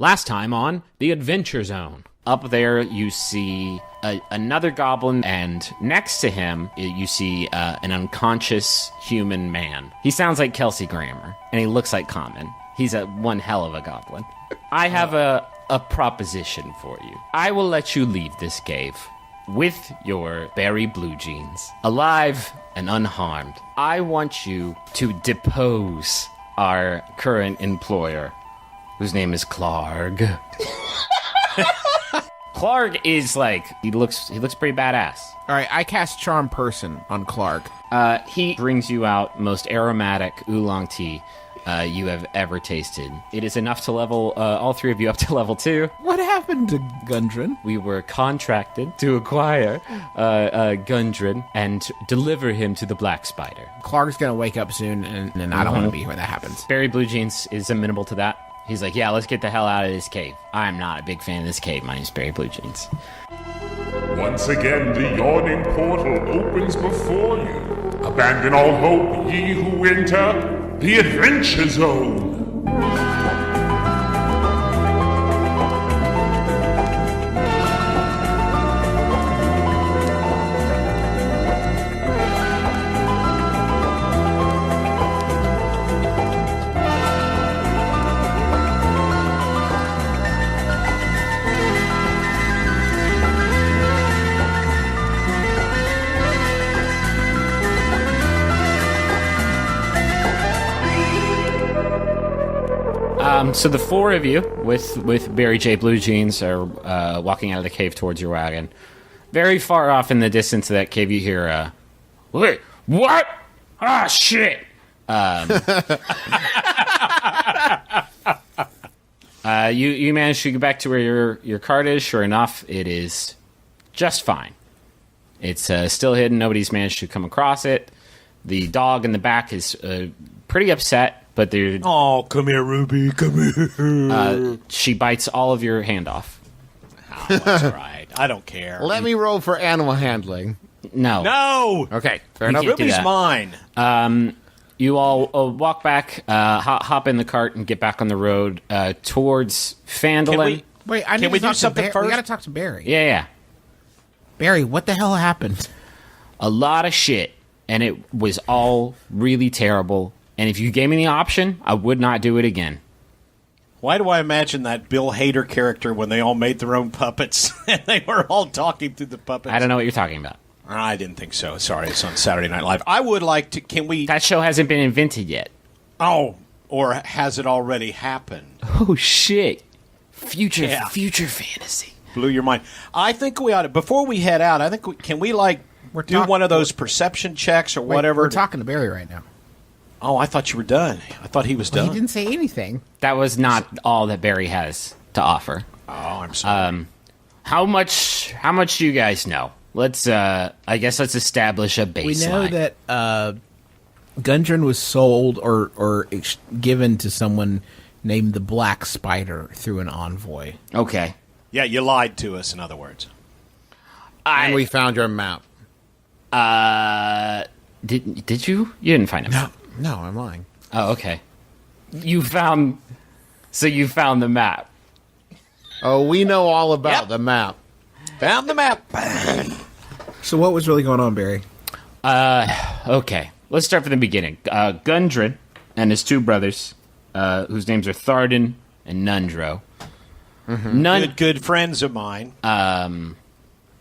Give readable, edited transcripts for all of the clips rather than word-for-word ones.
Last time on The Adventure Zone. Up there, you see another goblin, and next to him, you see an unconscious human man. He sounds like Kelsey Grammer, and he looks like Common. He's one hell of a goblin. I have a proposition for you. I will let you leave this cave with your berry blue jeans, alive and unharmed. I want you to depose our current employer, whose name is Clark. Clark is he looks pretty badass. All right, I cast Charm Person on Clark. He brings you out most aromatic oolong tea you have ever tasted. It is enough to level all three of you up to level 2. What happened to Gundren? We were contracted to acquire Gundren and deliver him to the Black Spider. Clark's gonna wake up soon, and I don't want to be when that happens. Barry Blue Jeans is amenable to that. He's like, yeah, let's get the hell out of this cave. I'm not a big fan of this cave. My name's Barry Blue Jeans. Once again, the yawning portal opens before you. Abandon all hope, ye who enter the Adventure Zone. So the four of you, with Barry J. Blue Jeans, are walking out of the cave towards your wagon. Very far off in the distance of that cave, you hear, wait, what? Ah, shit! You managed to get back to where your cart is. Sure enough, it is just fine. It's still hidden. Nobody's managed to come across it. The dog in the back is pretty upset. But they're... Oh, come here, Ruby, come here. She bites all of your hand off. Oh, that's right. I don't care. Let me roll for animal handling. No. No! Okay, fair enough. Ruby's mine. You all walk back, hop in the cart, and get back on the road towards Phandalin. Wait, I need Can we to talk do something to first? We gotta talk to Barry. Yeah. Barry, what the hell happened? A lot of shit, and it was all really terrible. And if you gave me the option, I would not do it again. Why do I imagine that Bill Hader character when they all made their own puppets and they were all talking through the puppets? I don't know what you're talking about. I didn't think so. Sorry, it's on Saturday Night Live. I would like to... Can we... That show hasn't been invented yet. Oh, or has it already happened? Oh, shit. Future fantasy. Blew your mind. I think we ought to... Before we head out, I think can we, do one of those perception checks or whatever? We're talking to Barry right now. Oh, I thought you were done. I thought he was done. He didn't say anything. That was not all that Barry has to offer. Oh, I'm sorry. How much do you guys know? Let's let's establish a baseline. We know that Gundren was sold or given to someone named the Black Spider through an envoy. Okay. Yeah, you lied to us, in other words. And we found your map. Did you? You didn't find it. No, I'm lying. Oh, okay. You found the map. Oh, we know all about the map. Found the map. So what was really going on, Barry? Okay. Let's start from the beginning. Gundren and his two brothers, whose names are Tharden and Nundro. Mm-hmm. Good friends of mine.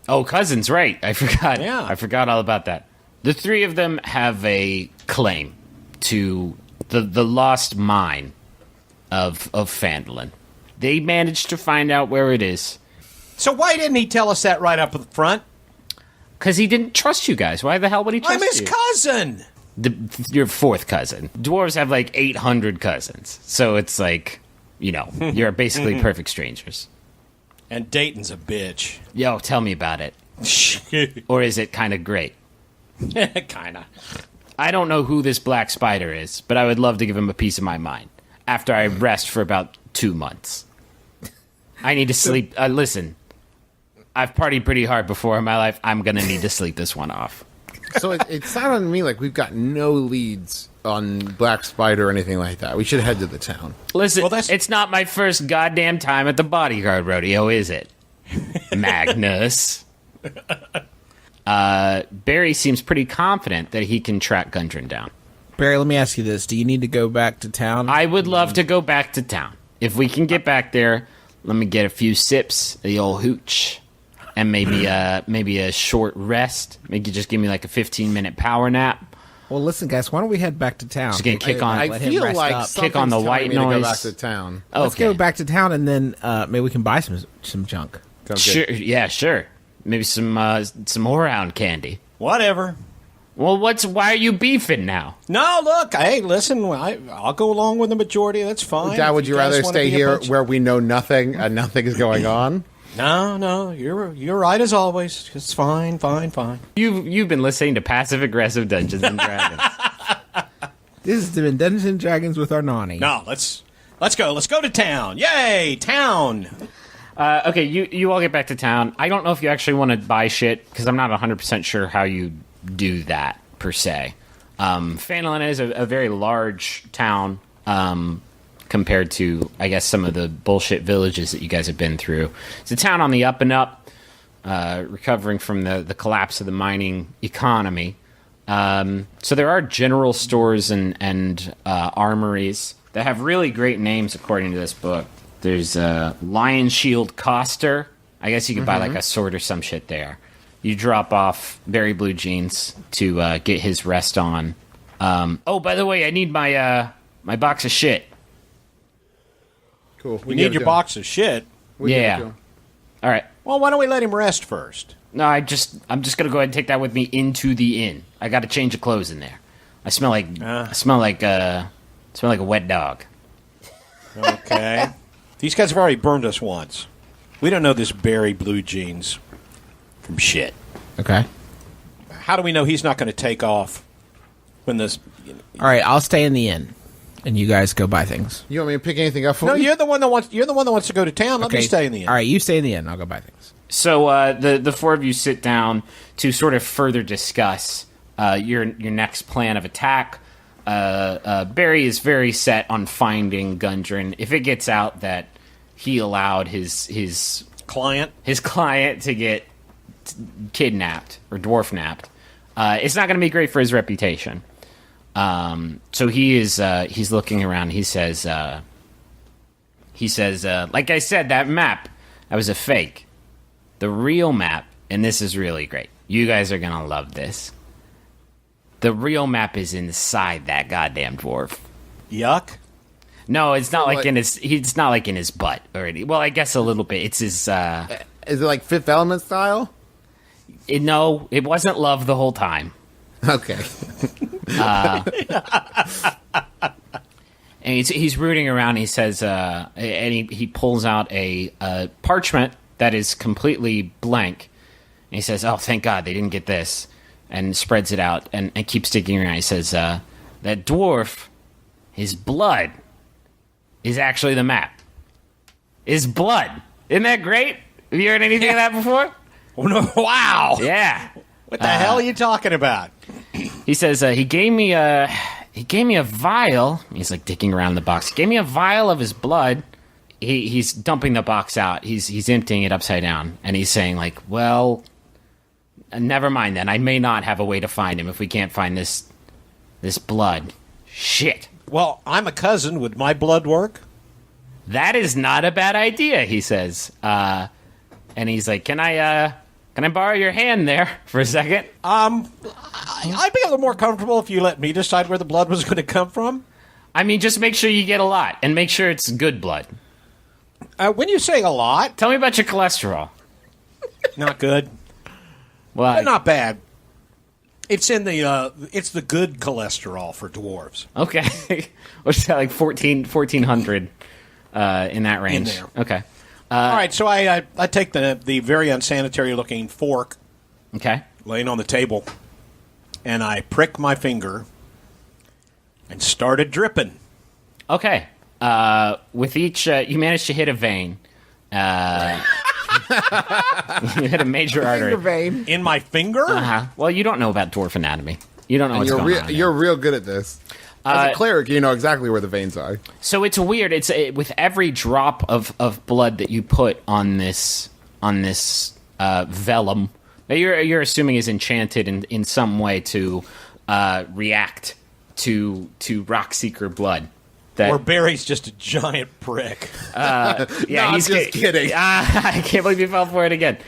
Cousins, right. I forgot. Yeah. I forgot all about that. The three of them have a claim to the lost mine of Phandalin. They managed to find out where it is. So why didn't he tell us that right up at the front? Because he didn't trust you guys. Why the hell would he trust you? I'm his cousin! Your fourth cousin. Dwarves have 800 cousins. So it's you're basically perfect strangers. And Dayton's a bitch. Yo, tell me about it. Or is it kind of great? Kinda. I don't know who this Black Spider is, but I would love to give him a piece of my mind after I rest for about 2 months. I need to sleep. Listen, I've partied pretty hard before in my life. I'm going to need to sleep this one off. So it sounded to me like we've got no leads on Black Spider or anything like that. We should head to the town. Listen, it's not my first goddamn time at the bodyguard rodeo, is it? Magnus. Barry seems pretty confident that he can track Gundren down. Barry, let me ask you this. Do you need to go back to town? I would love to go back to town. If we can get back there, let me get a few sips of the old hooch. And maybe a short rest. Maybe just give me like a 15-minute power nap. Well, listen, guys. Why don't we head back to town? Just gonna kick on. I feel like kick on the white noise. To go back to town. Let's go back to town, and then maybe we can buy some junk. Sure. Yeah, sure. Maybe some whorehound candy. Whatever. Well, why are you beefing now? No, look. Hey, listen. I'll go along with the majority. That's fine. Dad, would you rather stay here where we know nothing and nothing is going on? No, you're right as always. It's fine. You've been listening to passive aggressive Dungeons and Dragons. This has been Dungeons and Dragons with Arnani. No, let's go. Let's go to town. Yay, town. Okay, you all get back to town. I don't know if you actually want to buy shit because I'm not 100% sure how you do that per se. Phandalin is a very large town. Compared to, I guess, some of the bullshit villages that you guys have been through. It's a town on the up and up, recovering from the collapse of the mining economy. So there are general stores and armories that have really great names, according to this book. There's Lion Shield Coster. I guess you could buy like a sword or some shit there. You drop off Very Blue Jeans to get his rest on. Oh, by the way, I need my box of shit. Cool. We need your box of shit. Yeah. All right. Well, why don't we let him rest first? No, I'm just gonna go ahead and take that with me into the inn. I got to change of clothes in there. I smell like a wet dog. Okay. These guys have already burned us once. We don't know this Barry Blue Jeans from shit. Okay. How do we know he's not going to take off when this? All right, I'll stay in the inn, and you guys go buy things. You want me to pick anything up for No, you? you're the one that wants to go to town. Let me stay in the inn. All right, you stay in the inn. I'll go buy things. So the four of you sit down to sort of further discuss your next plan of attack. Barry is very set on finding Gundren. If it gets out that he allowed his client to get kidnapped or dwarf napped, it's not going to be great for his reputation. So he's looking around. He says, like I said, that map, that was a fake. The real map, and this is really great. You guys are going to love this. The real map is inside that goddamn dwarf. Yuck. No, it's not like it's not like in his butt already. Well, I guess a little bit. It's his Is it like Fifth Element style? No, it wasn't love the whole time. Okay. And he's rooting around. He says, and he pulls out a parchment that is completely blank. And he says, "Oh, thank God they didn't get this," and spreads it out and keeps digging around. He says, "That dwarf, his blood is actually the map. His blood. Isn't that great? Have you heard anything of that before?" Oh, no. Wow. Yeah. What the hell are you talking about? He says he gave me a vial. He's like digging around the box. He gave me a vial of his blood. He's dumping the box out. He's emptying it upside down, and he's saying like, "Well, never mind then. I may not have a way to find him if we can't find this blood. Shit." Well, I'm a cousin. Would my blood work? That is not a bad idea, he says. And he's like, Can I borrow your hand there for a second? I'd be a little more comfortable if you let me decide where the blood was going to come from. I mean, just make sure you get a lot, and make sure it's good blood. When you say a lot, Tell me about your cholesterol. not good, Well, but not bad. It's in the it's the good cholesterol for dwarves. okay. What's that, like 1,400 in that range? In there. Okay. All right, so I take the very unsanitary looking fork Okay. laying on the table, and I prick my finger and started dripping. Okay. With each, you managed to hit a vein. You hit a major artery. Finger vein. In my finger? Uh-huh. Well, you don't know about dwarf anatomy. You don't know what's going on. You're real good at this. As a cleric, you know exactly where the veins are. So it's weird. With every drop of blood that you put on this vellum that you're assuming is enchanted in some way to react to Rockseeker blood. Or Barry's just a giant prick. Yeah, No, he's I'm just kidding. I can't believe you fell for it again.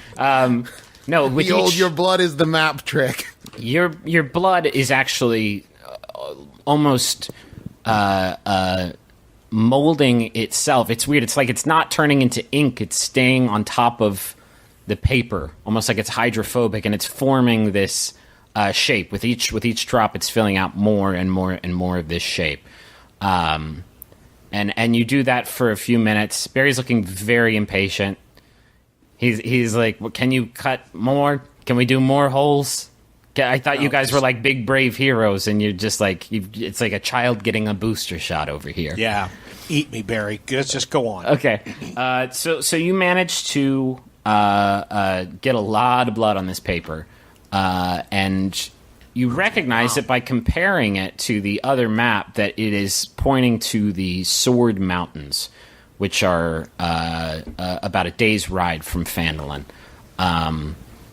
No, with Your blood is the map trick. your blood is actually almost molding itself. It's weird. It's like it's not turning into ink. It's staying on top of the paper, almost like it's hydrophobic, and it's forming this shape. With each drop, it's filling out more and more and more of this shape. And you do that for a few minutes. Barry's looking very impatient. He's like, well, "Can you cut more? Can we do more holes?" I thought you guys were like big brave heroes, and you're just like it's like a child getting a booster shot over here. Yeah. Eat me, Barry. Let's just go on. Okay. So you managed to get a lot of blood on this paper, and you recognize it by comparing it to the other map that it is pointing to the Sword Mountains, which are about a day's ride from Phandalin.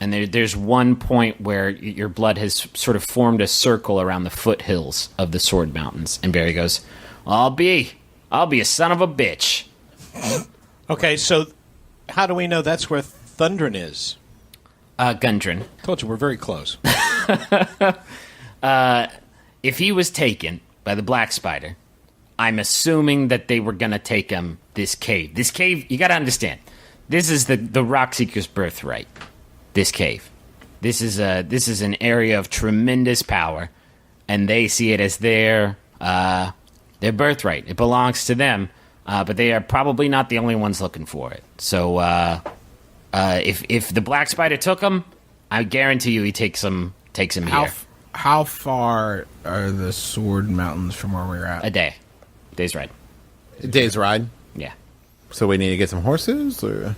And there's one point where your blood has sort of formed a circle around the foothills of the Sword Mountains. And Barry goes, I'll be a son of a bitch. Okay, so how do we know that's where Thundren is? Gundren. Told you, we're very close. If he was taken by the Black Spider, I'm assuming that they were going to take him this cave. This cave, you got to understand, this is the Rockseeker's birthright. This cave. This is an area of tremendous power, and they see it as their birthright. It belongs to them, but they are probably not the only ones looking for it. So if the Black Spider took him, I guarantee you he takes him here. How far are the Sword Mountains from where we're at? A day's ride. Day's ride. Yeah. So we need to get some horses, or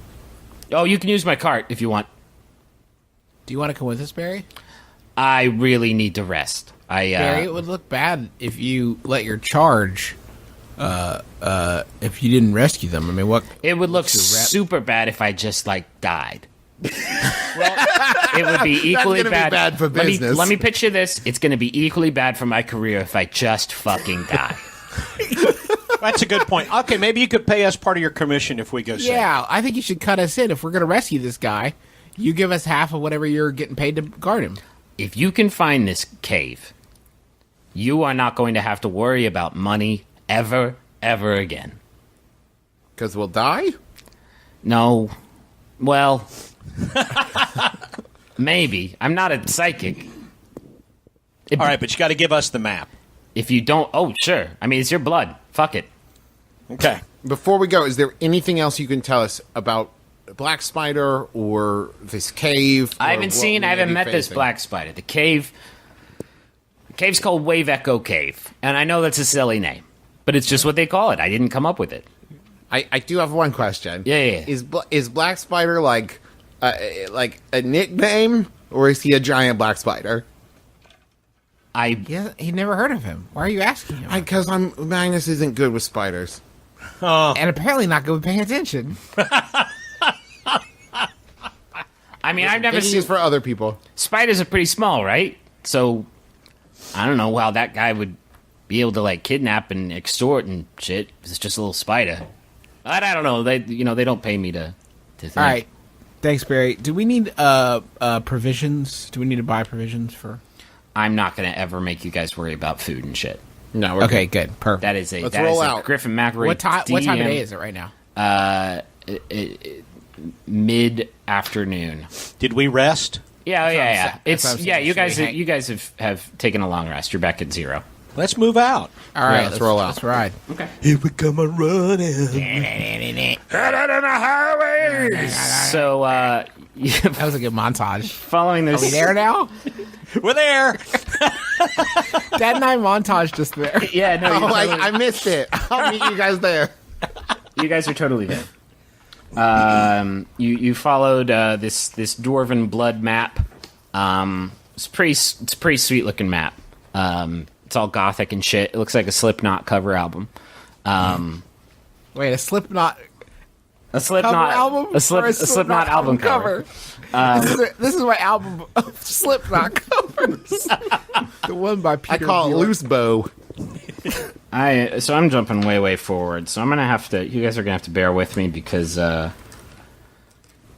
Oh, you can use my cart if you want. Do you want to come with us, Barry? I really need to rest. Barry, it would look bad if you let your charge. If you didn't rescue them, I mean, what? It would look what's your rep? super bad if I just died. Well, it would be equally gonna be bad for business. Let me picture this. It's going to be equally bad for my career if I just fucking die. That's a good point. Okay, maybe you could pay us part of your commission if we go safe. Yeah, I think you should cut us in if we're going to rescue this guy. You give us half of whatever you're getting paid to guard him. If you can find this cave, you are not going to have to worry about money ever again. because we'll die? No. Well, maybe. I'm not a psychic. All right, but you got to give us the map. If you don't... Oh, sure. I mean, it's your blood. Fuck it. Okay. Before we go, is there anything else you can tell us about Black Spider or this cave? I haven't met this Black Spider. The cave's called Wave Echo Cave. And I know that's a silly name. But it's just what they call it. I didn't come up with it. I do have one question. Yeah. Is Black Spider like a nickname, or is he a giant black spider? Yeah, he never heard of him. Why are you asking him? Because Magnus isn't good with spiders. And apparently not good with paying attention. I mean, I've never Maybe seen... it's for other people. Spiders are pretty small, right? So, I don't know how that guy would be able to, kidnap and extort and shit. It's just a little spider. I don't know. They don't pay me to think. All right. Thanks, Barry. Do we need provisions? Do we need to buy provisions for... I'm not going to ever make you guys worry about food and shit. No, we're Okay, good. Perfect. That is a Let's that roll is a out. Griffin McElroy. What time of DM, day is it right now? Mid-afternoon. Did we rest? Yeah. That's what I'm saying. You guys have taken a long rest. You're back at 0. Let's move out. All right, let's roll out. Let's ride. Okay. Here we come a running. Head out on the highway. So That was a good montage. following this, Are we there now? We're there. Dad and I montage just there. Yeah, no, Oh, I missed it. I'll meet you guys there. you guys are totally there. You followed this dwarven blood map. It's a pretty sweet looking map. It's all gothic and shit. It looks like a Slipknot cover album. Wait, a Slipknot Slipknot cover album? A Slipknot album cover. This is my album of Slipknot covers. The one by Peter I call it Bjork. Loose Bow. So I'm jumping way forward. So I'm gonna have to. You guys are gonna have to bear with me because you're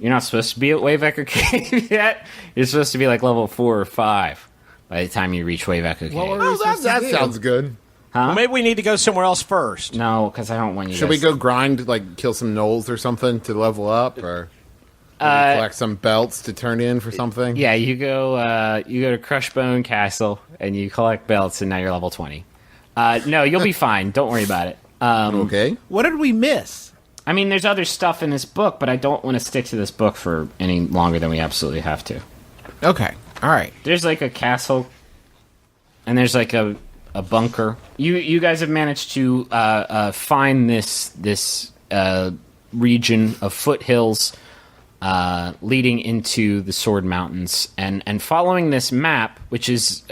not supposed to be at Wave Echo Cave yet. You're supposed to be like level 4 or 5 by the time you reach Wave Echo Cave. Well, That sounds good. Well, maybe we need to go somewhere else first. No, because I don't want you. Should we go grind, like, kill some gnolls or something to level up, or maybe collect some belts to turn in for something? Yeah, you go to Crushbone Castle and you collect belts, and now you're level 20. No, you'll be fine. Don't worry about it. Okay. What did we miss? I mean, there's other stuff in this book, but I don't want to stick to this book for any longer than we absolutely have to. Okay, all right. There's like a castle, and there's like a bunker. You guys have managed to find this region of foothills leading into the Sword Mountains, and following this map, which is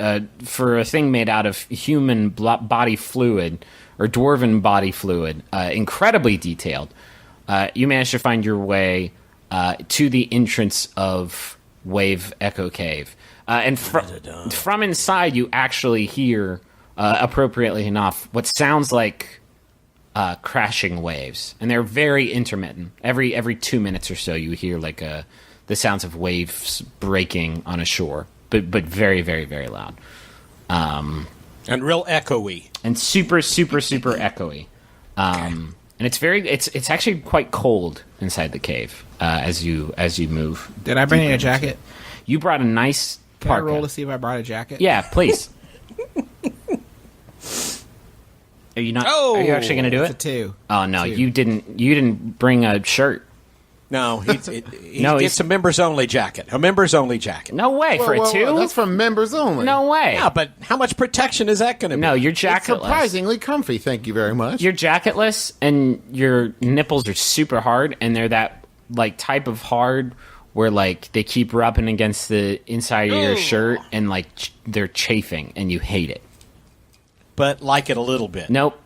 for a thing made out of human body fluid or dwarven body fluid, incredibly detailed. You managed to find your way to the entrance of Wave Echo Cave, and from inside you actually hear, appropriately enough, what sounds like crashing waves, and they're very intermittent. Every 2 minutes or so, you hear like the sounds of waves breaking on a shore, but very loud, And real echoey. and super echoey. And it's actually quite cold inside the cave as you move. Did I bring a jacket? You brought a nice Can I parka. roll to see if I brought a jacket? Yeah, please. Are you not? Oh! Are you actually going to do It's a it? 2. Oh no, 2. you didn't bring a shirt. No, he No, gets he's- a members-only jacket. A members-only jacket. No way for a 2. That's for members only. No way. Yeah, but how much protection is that going to be? No, you're It's jacketless. surprisingly comfy. Thank you very much. You're jacketless, and your nipples are super hard, and they're that like type of hard where like they keep rubbing against the inside of your shirt, and like they're chafing, and you hate it. But like it a little bit. Nope.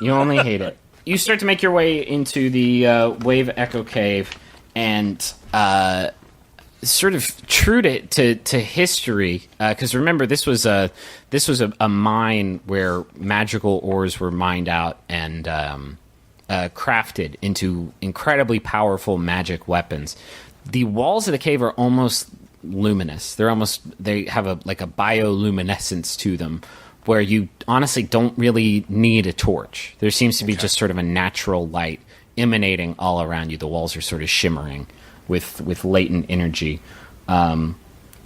You only hate it. You start to make your way into the Wave Echo Cave, and sort of true to history, because remember this was a mine where magical ores were mined out and crafted into incredibly powerful magic weapons. The walls of the cave are almost luminous. They have a bioluminescence to them, where you honestly don't really need a torch. There seems to be just sort of a natural light emanating all around you. The walls are sort of shimmering with latent energy. So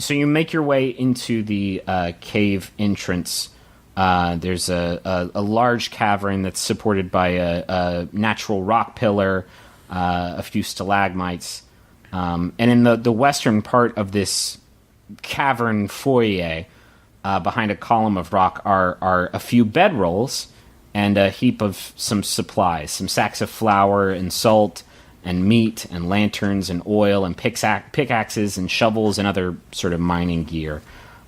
you make your way into the cave entrance. There's a large cavern that's supported by a natural rock pillar, a few stalagmites. And in the western part of this cavern foyer, behind a column of rock, are a few bedrolls and a heap of some supplies, some sacks of flour and salt and meat and lanterns and oil and pickaxes and shovels and other sort of mining gear.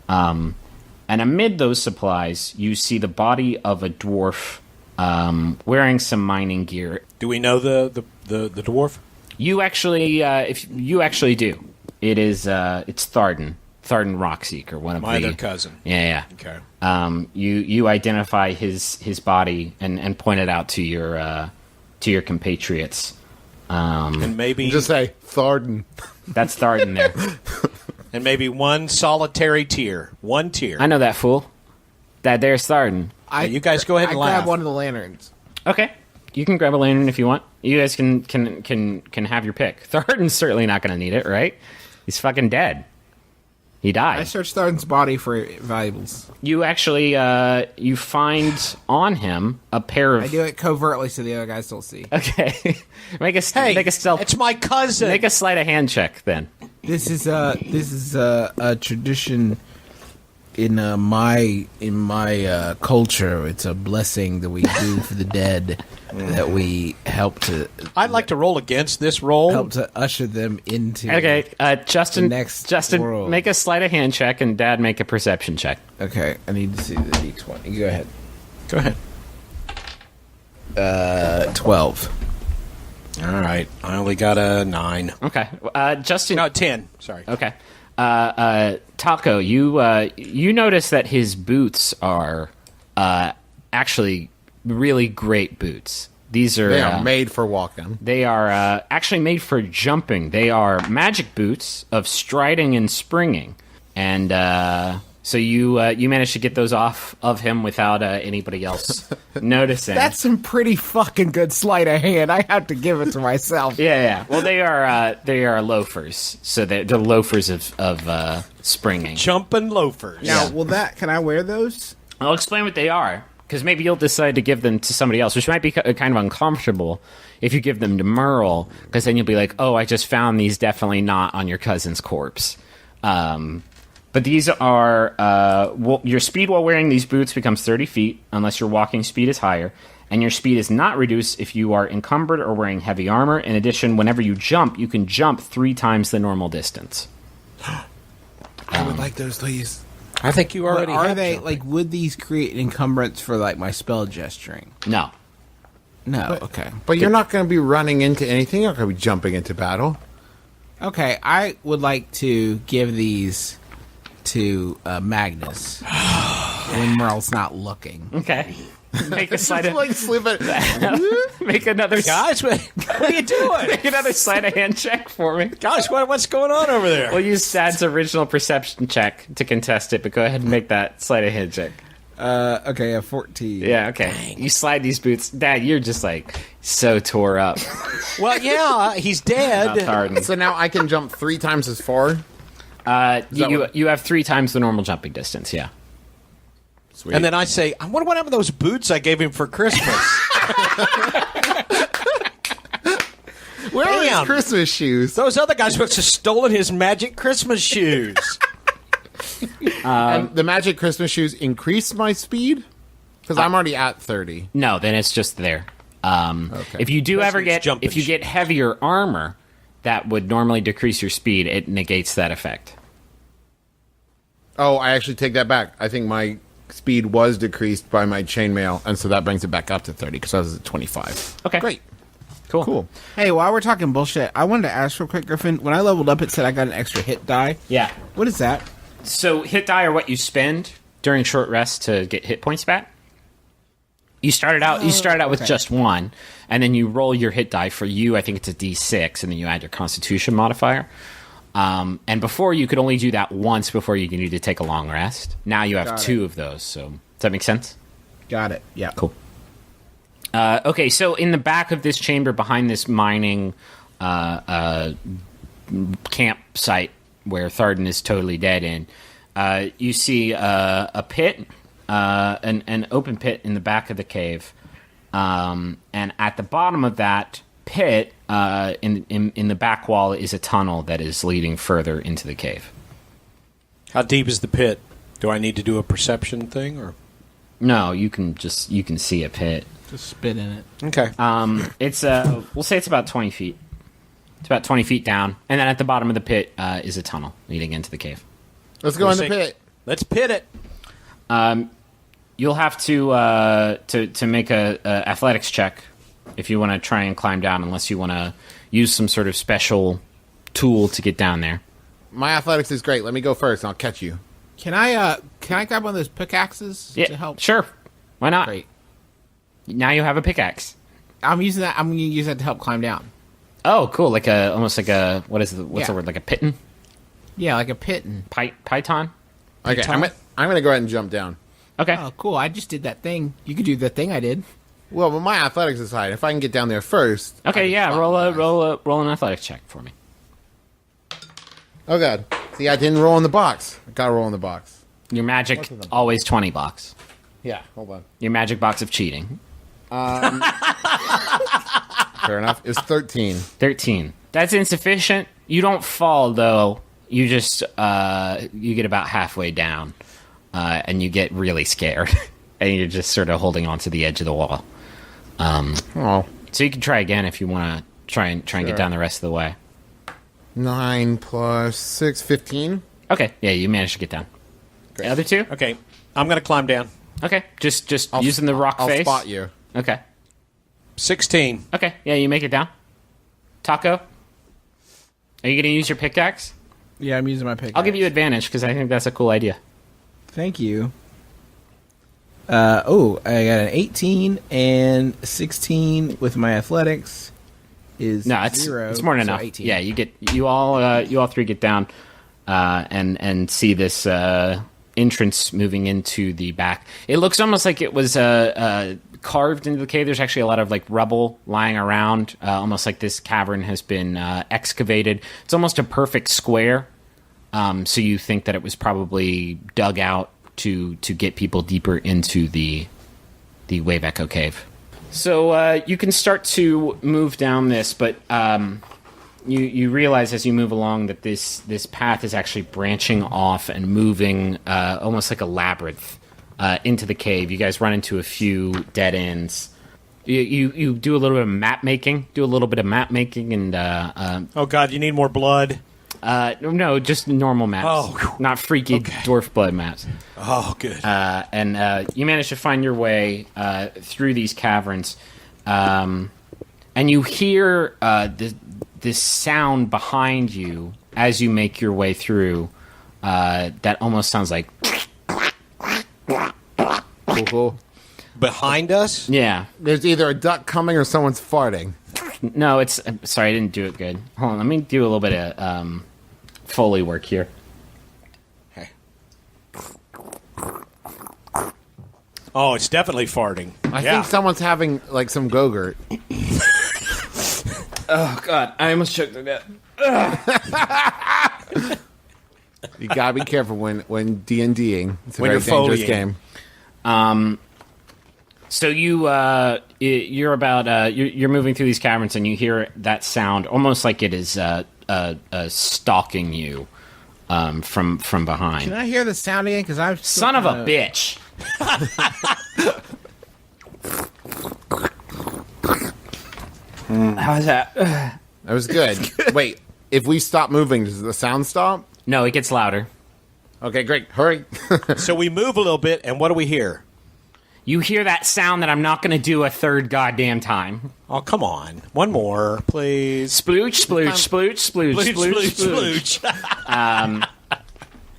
And amid those supplies, you see the body of a dwarf wearing some mining gear. Do we know the dwarf? You actually, if you actually do, it's Tharden Rockseeker, one of My the other cousin. Yeah. Okay. You identify his body and point it out to your compatriots. And maybe Just say Tharden. That's Tharden there. and maybe one solitary tear. One tear. I know that fool. That there's Tharden. You guys go ahead and I laugh. grab one of the lanterns. Okay. You can grab a lantern if you want. You guys can have your pick. Tharden's certainly not going to need it, right? He's fucking dead. He died. I search Tharden's body for valuables. You actually you find on him a pair of. I do it covertly so the other guys don't see. Okay. make a stealth. It's my cousin. Make a sleight of hand check then. This is a tradition in my culture, it's a blessing that we do for the dead, that we help to I'd like to roll against this roll. usher them into. Okay, Justin. next Justin, world. make a sleight of hand check, and Dad make a perception check. Okay, I need to see the D20. You go ahead. Go ahead. 12. All right. I only got a 9. Okay, Justin. No, 10. Sorry. Okay, Taco, you notice that his boots are actually really great boots. These are They are made for walking. They are actually made for jumping. They are magic boots of striding and springing, and so you managed to get those off of him without anybody else noticing. That's some pretty fucking good sleight of hand. I have to give it to myself. yeah. Well, they are loafers, so they're loafers of springing. Jumping loafers. Now, can I wear those? I'll explain what they are, because maybe you'll decide to give them to somebody else, which might be kind of uncomfortable if you give them to Merle, because then you'll be like, oh, I just found these, definitely not on your cousin's corpse. But these are, your speed while wearing these boots becomes 30 feet, unless your walking speed is higher, and your speed is not reduced if you are encumbered or wearing heavy armor. In addition, whenever you can jump 3 times the normal distance. I would like those, please. I think you already Are have they jumping. like? Would these create an encumbrance for like my spell gesturing? No. No. Okay. But you're not going to be running into anything. You're not going to be jumping into battle. Okay. I would like to give these to Magnus when Merle's not looking. Okay. Make a sleight of Like slip it. make another Guys, what are you doing? make another sleight of hand check for me. Guys, what's going on over there? We'll use Sad's original perception check to contest it, but go ahead and make that sleight of hand check. Okay, a 14. Yeah, okay. You slide these boots. Dad, you're just like so tore up. Well, yeah, he's dead. Hardened. So now I can jump 3 times as far. You have 3 times the normal jumping distance, yeah. Sweet. And then I say, I wonder what happened to those boots I gave him for Christmas. Where are his Damn. Christmas shoes? Those other guys must have stolen his magic Christmas shoes. And the magic Christmas shoes increase my speed? Because I'm already at 30. No, then it's just there. Okay. If you do ever Christmas get jumping if you get heavier armor, that would normally decrease your speed. It negates that effect. Oh, I actually take that back. I think my speed was decreased by my chainmail, and so that brings it back up to 30 because I was at 25. Okay. Great. Cool. Hey, while we're talking bullshit, I wanted to ask real quick, Griffin. When I leveled up, it said I got an extra hit die. Yeah. What is that? So hit die are what you spend during short rest to get hit points back. You started out with okay. just 1, and then you roll your hit die. For you, I think it's a D6, and then you add your Constitution modifier. And before, you could only do that once before you need to take a long rest. Now you have Got 2 of those. So does that make sense? Got it. Yeah. Cool. Okay, so in the back of this chamber, behind this mining campsite where Tharden is totally dead in, you see a pit, an open pit in the back of the cave, and at the bottom of that pit, in the back wall, is a tunnel that is leading further into the cave. How deep is the pit? Do I need to do a perception thing, or? No, you can see a pit. Just spit in it. Okay. It's we'll say it's about 20 feet. It's about 20 feet down, and then at the bottom of the pit is a tunnel leading into the cave. Let's go in the pit. Let's pit it. You'll have to make a athletics check if you want to try and climb down, unless you want to use some sort of special tool to get down there. My athletics is great. Let me go first, and I'll catch you. Can I grab one of those pickaxes Yeah, to help? sure. Why not? Great. Now you have a pickaxe. I'm using that. I'm going to use that to help climb down. Oh, cool! Almost like a what's the word? Like a piton? Yeah, like a pit. And... Python? Okay, I'm going to go ahead and jump down. Okay. Oh, cool! I just did that thing. You could do the thing I did. Well, but my athletics is high. If I can get down there first. Okay, yeah. Roll an athletics check for me. Oh, God. See, I didn't roll in the box. I got to roll in the box. Your magic always 20 box. Yeah, hold on. Your magic box of cheating. Fair enough. It's 13. 13. That's insufficient. You don't fall, though. You just you get about halfway down. and you get really scared, and you're just sort of holding on to the edge of the wall. So you can try again if you want to try and get down the rest of the way. 9 plus 6, 15. Okay, yeah, you managed to get down. The other two? Okay, I'm going to climb down. Okay, just using the rock face. I'll spot you. Okay. 16. Okay, yeah, you make it down. Taco? Are you going to use your pickaxe? Yeah, I'm using my pickaxe. I'll give you advantage because I think that's a cool idea. Thank you. I got an 18 and 16 with my athletics. Is No, it's 0. it's more than so enough. 18. Yeah, you all three get down, and see this entrance moving into the back. It looks almost like it was carved into the cave. There's actually a lot of like rubble lying around, almost like this cavern has been excavated. It's almost a perfect square. So you think that it was probably dug out to get people deeper into the Wave Echo Cave. So you can start to move down this, but you realize as you move along that this path is actually branching off and moving almost like a labyrinth into the cave. You guys run into a few dead ends. You do a little bit of map making, and Oh, God, you need more blood. no, just normal maps. Oh, not freaky dwarf blood maps. Oh, good. And you manage to find your way through these caverns, and you hear this sound behind you as you make your way through. That almost sounds like Cool. Behind us? yeah. There's either a duck coming or someone's farting. No, it's sorry, I didn't do it good. Hold on, let me do a little bit of Foley work here. Hey. Oh, it's definitely farting. I think someone's having like some Go-Gurt. Oh God, I almost choked to death. You gotta be careful when D&Ding. It's a When very you're dangerous Foleying. game. So you're about you're moving through these caverns and you hear that sound almost like it is stalking you from behind. Can I hear the sound again? Because I've still Son of a kinda- bitch! How's that? That was good. Wait, if we stop moving, does the sound stop? No, it gets louder. Okay, great. Hurry. So we move a little bit, and what do we hear? You hear that sound that I'm not going to do a third goddamn time. Oh, come on. One more, please. Splooch, splooch, splooch, splooch, splooch, splooch.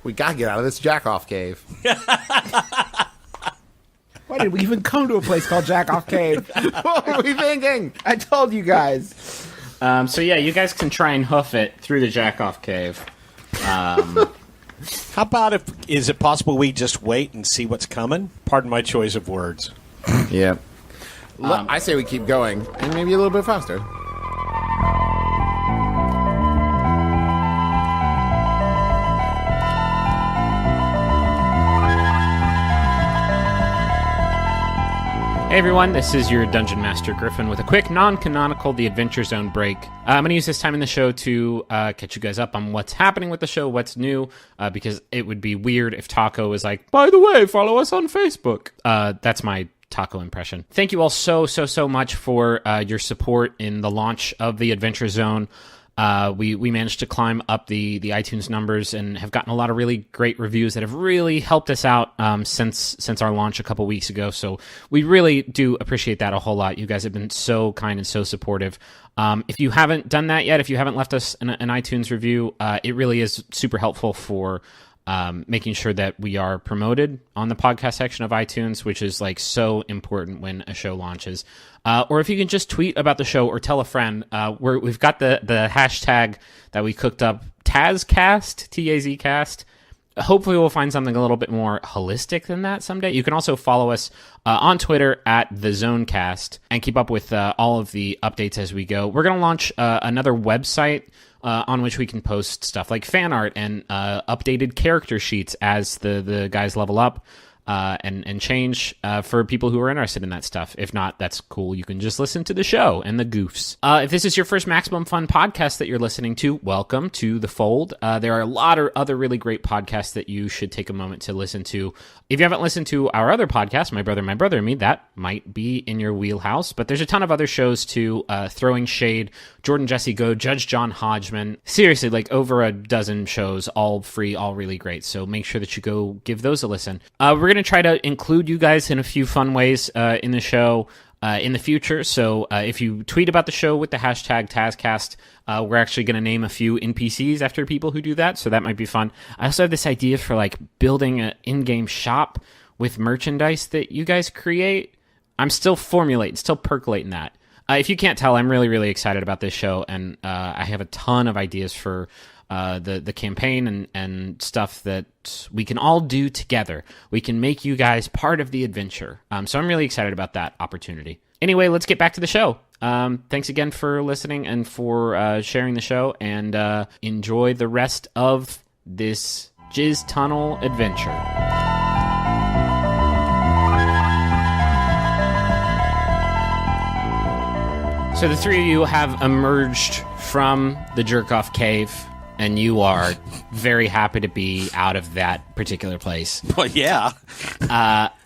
We gotta get out of this jack-off cave. Why did we even come to a place called Jack Off Cave? What were we thinking? I told you guys. So yeah, you guys can try and hoof it through the jack-off cave. How about is it possible we just wait and see what's coming? Pardon my choice of words. Yeah. I say we keep going, and maybe a little bit faster. Hey everyone, this is your Dungeon Master Griffin with a quick non-canonical The Adventure Zone break. I'm going to use this time in the show to catch you guys up on what's happening with the show, what's new, because it would be weird if Taco was like, by the way, follow us on Facebook. That's my Taco impression. Thank you all so much for your support in the launch of The Adventure Zone. We managed to climb up the iTunes numbers and have gotten a lot of really great reviews that have really helped us out since our launch a couple weeks ago. So we really do appreciate that a whole lot. You guys have been so kind and so supportive. If you haven't done that yet, if you haven't left us an iTunes review, it really is super helpful for making sure that we are promoted on the podcast section of iTunes, which is like so important when a show launches. Or if you can just tweet about the show or tell a friend. We've got the hashtag that we cooked up, TazCast, T-A-Z-Cast. Hopefully we'll find something a little bit more holistic than that someday. You can also follow us on Twitter at TheZoneCast and keep up with all of the updates as we go. We're going to launch another website on which we can post stuff like fan art and updated character sheets as the guys level up. and change for people who are interested in that stuff. If not, that's cool. You can just listen to the show and the goofs. If this is your first Maximum Fun podcast that you're listening to, welcome to the fold. There are a lot of other really great podcasts that you should take a moment to listen to. If you haven't listened to our other podcast, My Brother and Me, that might be in your wheelhouse. But there's a ton of other shows too. Throwing Shade, Jordan Jesse Go, Judge John Hodgman. Seriously, like over a dozen shows, all free, all really great. So make sure that you go give those a listen. We're going to try to include you guys in a few fun ways in the show in the future. So if you tweet about the show with the hashtag TazCast, we're actually going to name a few NPCs after people who do that. So that might be fun. I also have this idea for like building an in-game shop with merchandise that you guys create. I'm still percolating that. If you can't tell, I'm really, really excited about this show, and I have a ton of ideas for the campaign and stuff that we can all do together. We can make you guys part of the adventure. So I'm really excited about that opportunity. Anyway, let's get back to the show. Thanks again for listening and for sharing the show, and enjoy the rest of this Jizz Tunnel adventure. So the three of you have emerged from the jerk-off cave, and you are very happy to be out of that particular place. Well, yeah.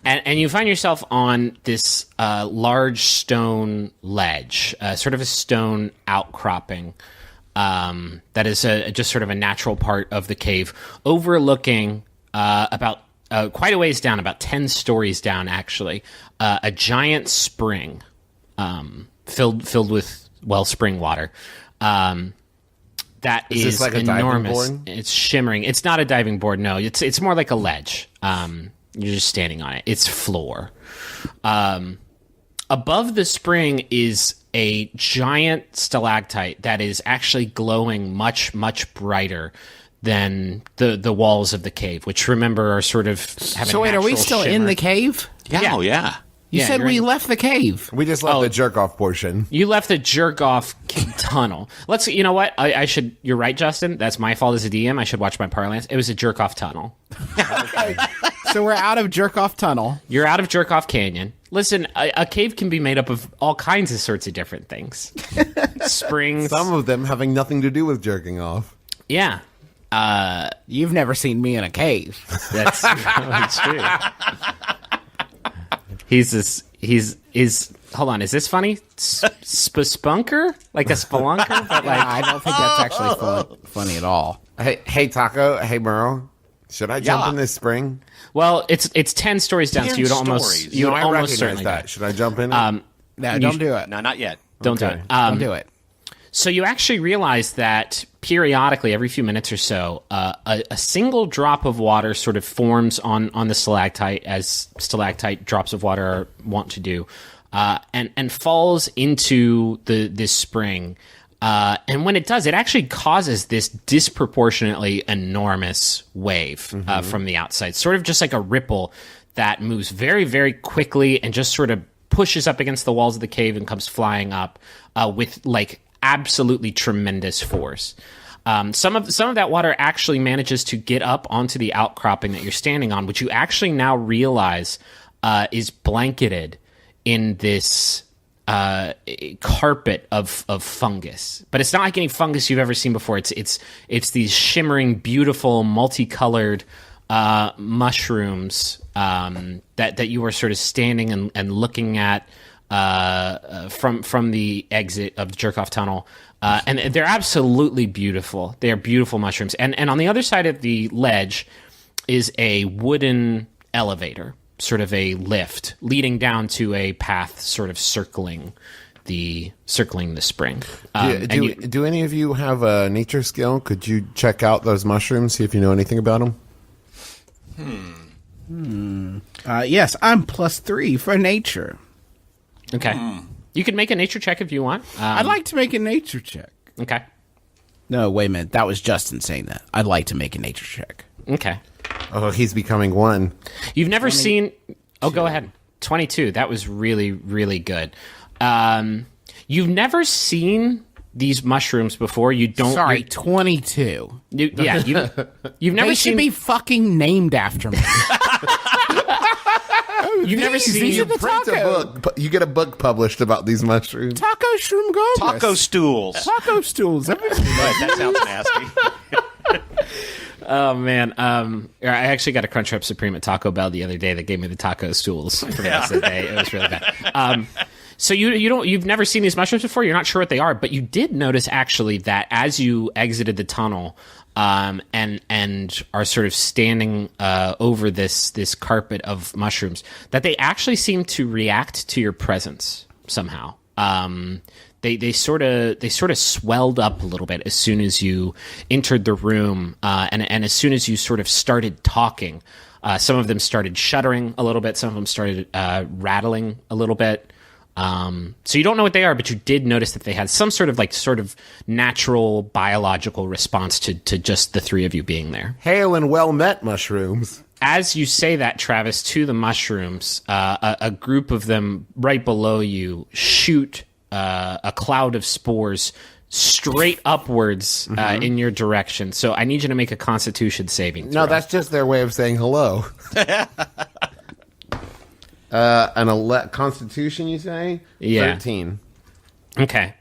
And you find yourself on this large stone ledge, sort of a stone outcropping that is just sort of a natural part of the cave, overlooking about quite a ways down, about 10 stories down, actually, a giant spring. Filled with spring water. That is this like enormous. A diving board? It's shimmering. It's not a diving board. No, it's more like a ledge. You're just standing on it. It's floor. Above the spring is a giant stalactite that is actually glowing much, much brighter than the walls of the cave, which remember are sort of having. So wait, are we natural still in shimmer. the cave? Yeah. Yeah. Oh, yeah. You Yeah, said you're we in- left the cave. We just left the jerk off portion. You left the jerk-off tunnel. You know what? I should... You're right, Justin. That's my fault as a DM. I should watch my parlance. It was a jerk-off tunnel. So we're out of jerk-off tunnel. You're out of jerk-off canyon. Listen, a cave can be made up of all kinds of sorts of different things. Springs. Some of them having nothing to do with jerking off. Yeah. You've never seen me in a cave. That's probably true. He's hold on, is this funny? Spunker? Like a spelunker? But like, I don't think that's actually funny at all. Hey, Taco. Hey, Merle. Should I jump in this spring? well, it's 10 stories down, so 10 you would almost stories. you would I almost recognize certainly that. die. Should I jump in? No, don't do it. No, not yet. Don't do Okay. it. Don't do it. So you actually realize that periodically, every few minutes or so, a single drop of water sort of forms on the stalactite, as stalactite drops of water are wont to do, and falls into this spring. And when it does, it actually causes this disproportionately enormous wave from the outside, sort of just like a ripple that moves very, very quickly and just sort of pushes up against the walls of the cave and comes flying up with like absolutely tremendous force. Some of that water actually manages to get up onto the outcropping that you're standing on, which you actually now realize is blanketed in this carpet of fungus. But it's not like any fungus you've ever seen before. It's these shimmering, beautiful, multicolored mushrooms that you were sort of standing and looking at from the exit of the jerk-off tunnel. And they're absolutely beautiful. They are beautiful mushrooms. And on the other side of the ledge is a wooden elevator, sort of a lift, leading down to a path sort of circling the spring. Do any of you have a nature skill? Could you check out those mushrooms, see if you know anything about them? Yes, I'm +3 for nature. Okay. You can make a nature check if you want. I'd like to make a nature check. Okay. No, wait a minute. That was Justin saying that. I'd like to make a nature check. Okay. Oh, he's becoming one. You've never seen... Oh, go ahead. 22. That was really, really good. You've never seen these mushrooms before. You don't... Sorry, 22. You've never They seen... should be fucking named after me. You've never seen these are the Print a taco. book. You get a book published about these mushrooms. Taco shroom goblins. Taco stools. Taco stools. Right, that sounds nasty. Oh man, I actually got a Crunchwrap Supreme at Taco Bell the other day that gave me the taco stools for the rest of the day. It was really bad. So you've never seen these mushrooms before. You're not sure what they are, but you did notice actually that as you exited the tunnel, and are sort of standing over this carpet of mushrooms, that they actually seem to react to your presence somehow. They sort of swelled up a little bit as soon as you entered the room, and as soon as you sort of started talking. Some of them started shuddering a little bit. Some of them started rattling a little bit. So you don't know what they are, but you did notice that they had some sort of natural biological response to just the three of you being there. Hail and well met, mushrooms. As you say that, Travis, to the mushrooms, a group of them right below you shoot a cloud of spores straight upwards in your direction. So I need you to make a Constitution saving throw. No, that's just their way of saying hello. Constitution, you say? Yeah. 13. Okay.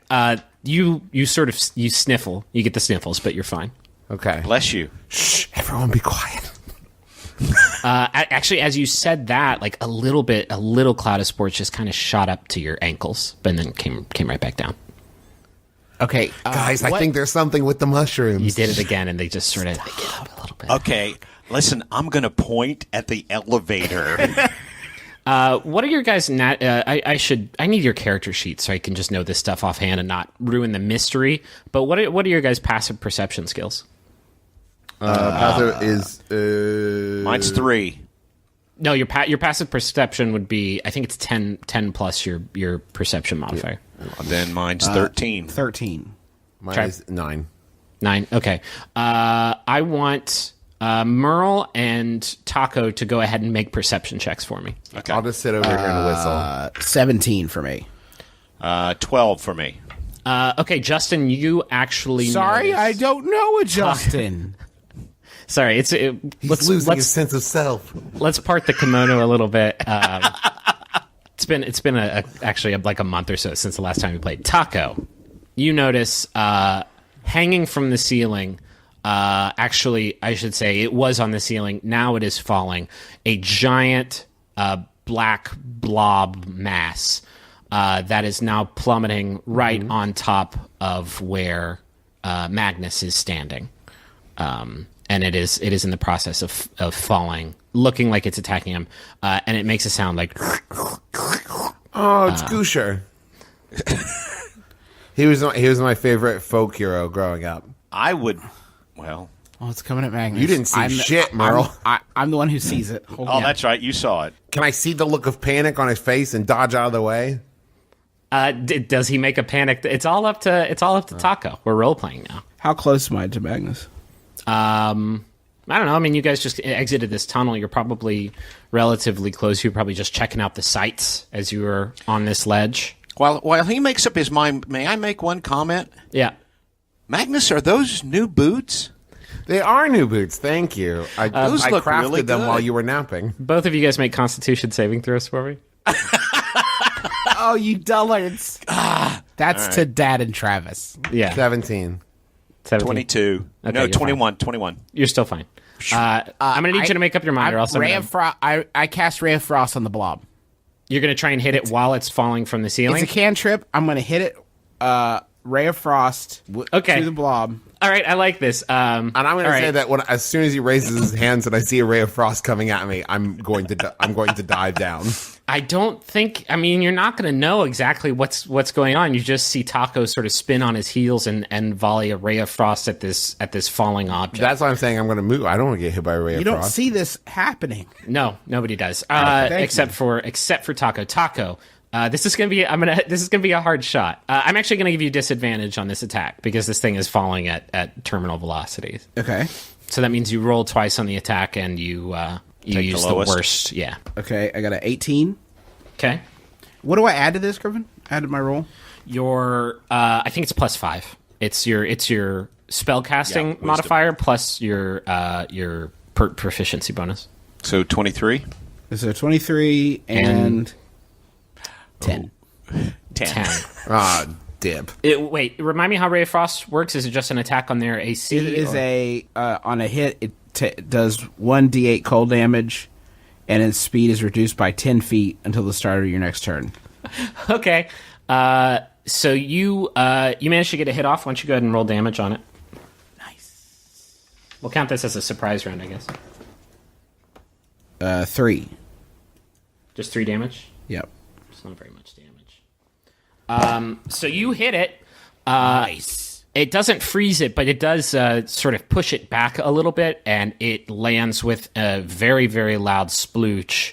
You sniffle. You get the sniffles, but you're fine. Okay. Bless you. Shh, everyone be quiet. Actually, as you said that, like a little cloud of spores just kind of shot up to your ankles, but then came right back down. Okay, Guys, I think there's something with the mushrooms. You did it again, and they just sort of get up a little bit. Okay, listen, I'm going to point at the elevator. What are your guys? I need your character sheet so I can just know this stuff offhand and not ruin the mystery. But what are your guys' passive perception skills? Passive is Mine's 3. No, your passive perception would be, I think it's 10 plus your perception modifier. Then mine's 13. 13. mine is 9. 9. Okay. I want Merle and Taco to go ahead and make perception checks for me. Okay. I'll just sit over here and whistle. 17 for me. 12 for me. Okay, Justin, you actually. Sorry, notice- I don't know a Justin. Sorry, He's losing his sense of self. Let's part the kimono a little bit. It's been actually like a month or so since the last time we played. Taco, you notice hanging from the ceiling. Actually, I should say it was on the ceiling. Now it is falling. A giant black blob mass that is now plummeting right on top of where Magnus is standing. And it is in the process of falling, looking like it's attacking him, and it makes a sound like. Oh, it's Gusher. He was my favorite folk hero growing up. I would, well. Oh, it's coming at Magnus. You didn't see shit, Merle. I'm the one who sees it. Hold on. That's right. You saw it. Can I see the look of panic on his face and dodge out of the way? Does he make a panic? It's all up to Taco. We're role playing now. How close am I to Magnus? I don't know. I mean, you guys just exited this tunnel. You're probably relatively close. You're probably just checking out the sights as you were on this ledge. While he makes up his mind, may I make one comment? Yeah. Magnus, are those new boots? They are new boots. Thank you. I look crafted really them good. while you were napping. Both of you guys make Constitution saving throws for me. Oh, you dullards. That's to Dad and Travis. Yeah. 17. 17. 22. Okay, No, you're 21. 21. You're still fine. I'm going to need you to make up your mind, or else I cast Ray of Frost on the blob. you're going to try and hit it while it's falling from the ceiling. It's a cantrip. I'm going to hit it. Ray of Frost Okay. to the blob. All right, I like this. And I'm going to say that as soon as he raises his hands and I see a ray of frost coming at me, I'm going to dive down. I don't think. I mean, you're not going to know exactly what's going on. You just see Taco sort of spin on his heels and volley a ray of frost at this falling object. That's why I'm saying I'm going to move. I don't want to get hit by a ray You of don't frost. see this happening. No, nobody does. Thank Except for Taco. Taco. This is gonna be a hard shot. I'm actually gonna give you disadvantage on this attack because this thing is falling at terminal velocities. Okay. So that means you roll twice on the attack and you use the lowest. worst. Yeah. Okay, I got an 18. Okay. What do I add to this, Griffin? Add to my roll? Your I think it's +5. It's your spellcasting modifier plus your proficiency bonus. So 23? So 23 and 10. 10. Ah, dip. Wait, remind me how Ray of Frost works. Is it just an attack on their AC? It is on a hit, it does 1d8 cold damage, and its speed is reduced by 10 feet until the start of your next turn. Okay. So you managed to get a hit off. Why don't you go ahead and roll damage on it? Nice. We'll count this as a surprise round, I guess. 3. Just 3 damage? Yep. It's not very much damage. So you hit it. Nice. It doesn't freeze it, but it does sort of push it back a little bit, and it lands with a very, very loud splooch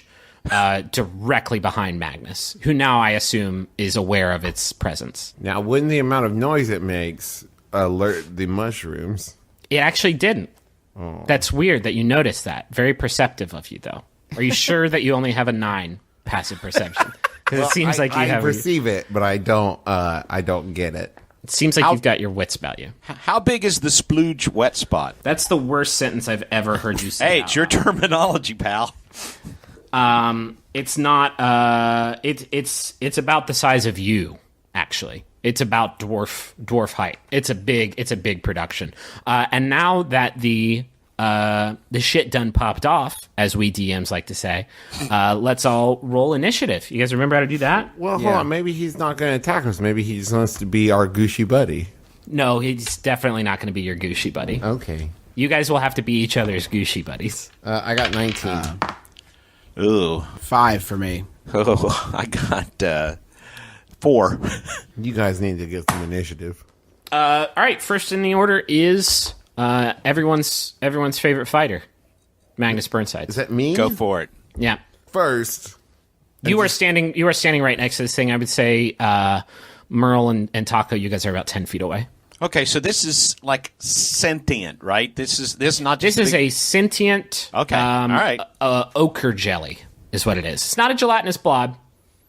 directly behind Magnus, who now, I assume, is aware of its presence. Now, wouldn't the amount of noise it makes alert the mushrooms? It actually didn't. Oh. That's weird that you noticed that. Very perceptive of you, though. Are you sure that you only have a 9 passive perception? Because it seems like you have. I perceive it, but I don't get it. It seems like you've got your wits about you. How big is the splooge wet spot? That's the worst sentence I've ever heard you say. Hey, it's your terminology, pal. It's not. It's about the size of you. Actually, it's about dwarf height. It's a big production. And now that the shit done popped off, as we DMs like to say, let's all roll initiative. You guys remember how to do that? Well, hold on. Maybe he's not going to attack us. Maybe he just wants to be our Gucci buddy. No, he's definitely not going to be your Gucci buddy. Okay. You guys will have to be each other's Gucci buddies. I got 19. Ooh. 5 for me. Oh, I got 4. You guys need to get some initiative. All right, first in the order is everyone's favorite fighter, Magnus Burnside. Is that me? Go for it. Yeah. First. You are standing right next to this thing. I would say Merle and Taco, you guys are about 10 feet away. Okay, so this is like sentient, right? This is not just This is a sentient Okay, all right. ochre jelly is what it is. It's not a gelatinous blob.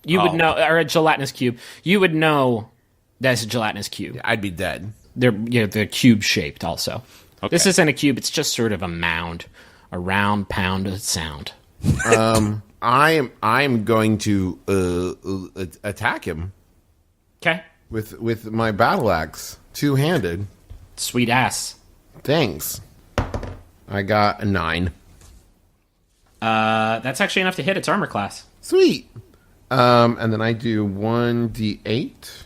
You would know, or a gelatinous cube. You would know that's a gelatinous cube. I'd be dead. They're cube shaped also. Okay. This isn't a cube, it's just sort of a mound. A round pound of sound. I'm going to attack him Okay. with my battle axe, 2-handed. Sweet ass. Thanks. I got a 9. That's actually enough to hit its armor class. Sweet. And then I do 1d8.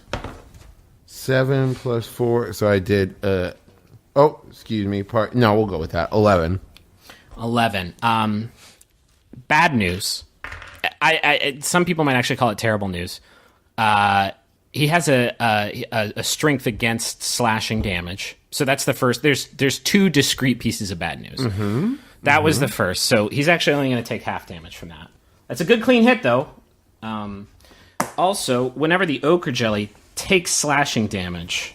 7 plus 4. So I did. Excuse me. No, we'll go with that. 11. 11. Bad news. Some people might actually call it terrible news. He has a strength against slashing damage. So that's the first. There's 2 discrete pieces of bad news. Mm-hmm. That was the first. So he's actually only going to take half damage from that. That's a good clean hit, though. Also, whenever the ochre jelly takes slashing damage,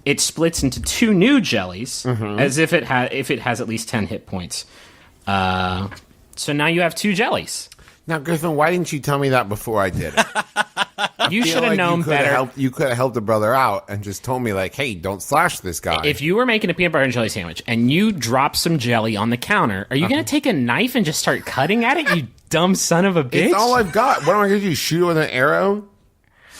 it splits into 2 new jellies, as if it has at least 10 hit points. So now you have 2 jellies. Now, Griffin, why didn't you tell me that before I did it? You should have known better. You could have helped a brother out and just told me, like, hey, don't slash this guy. If you were making a peanut butter and jelly sandwich and you drop some jelly on the counter, are you going to take a knife and just start cutting at it, you dumb son of a bitch? It's all I've got. What am I going to do, shoot it with an arrow?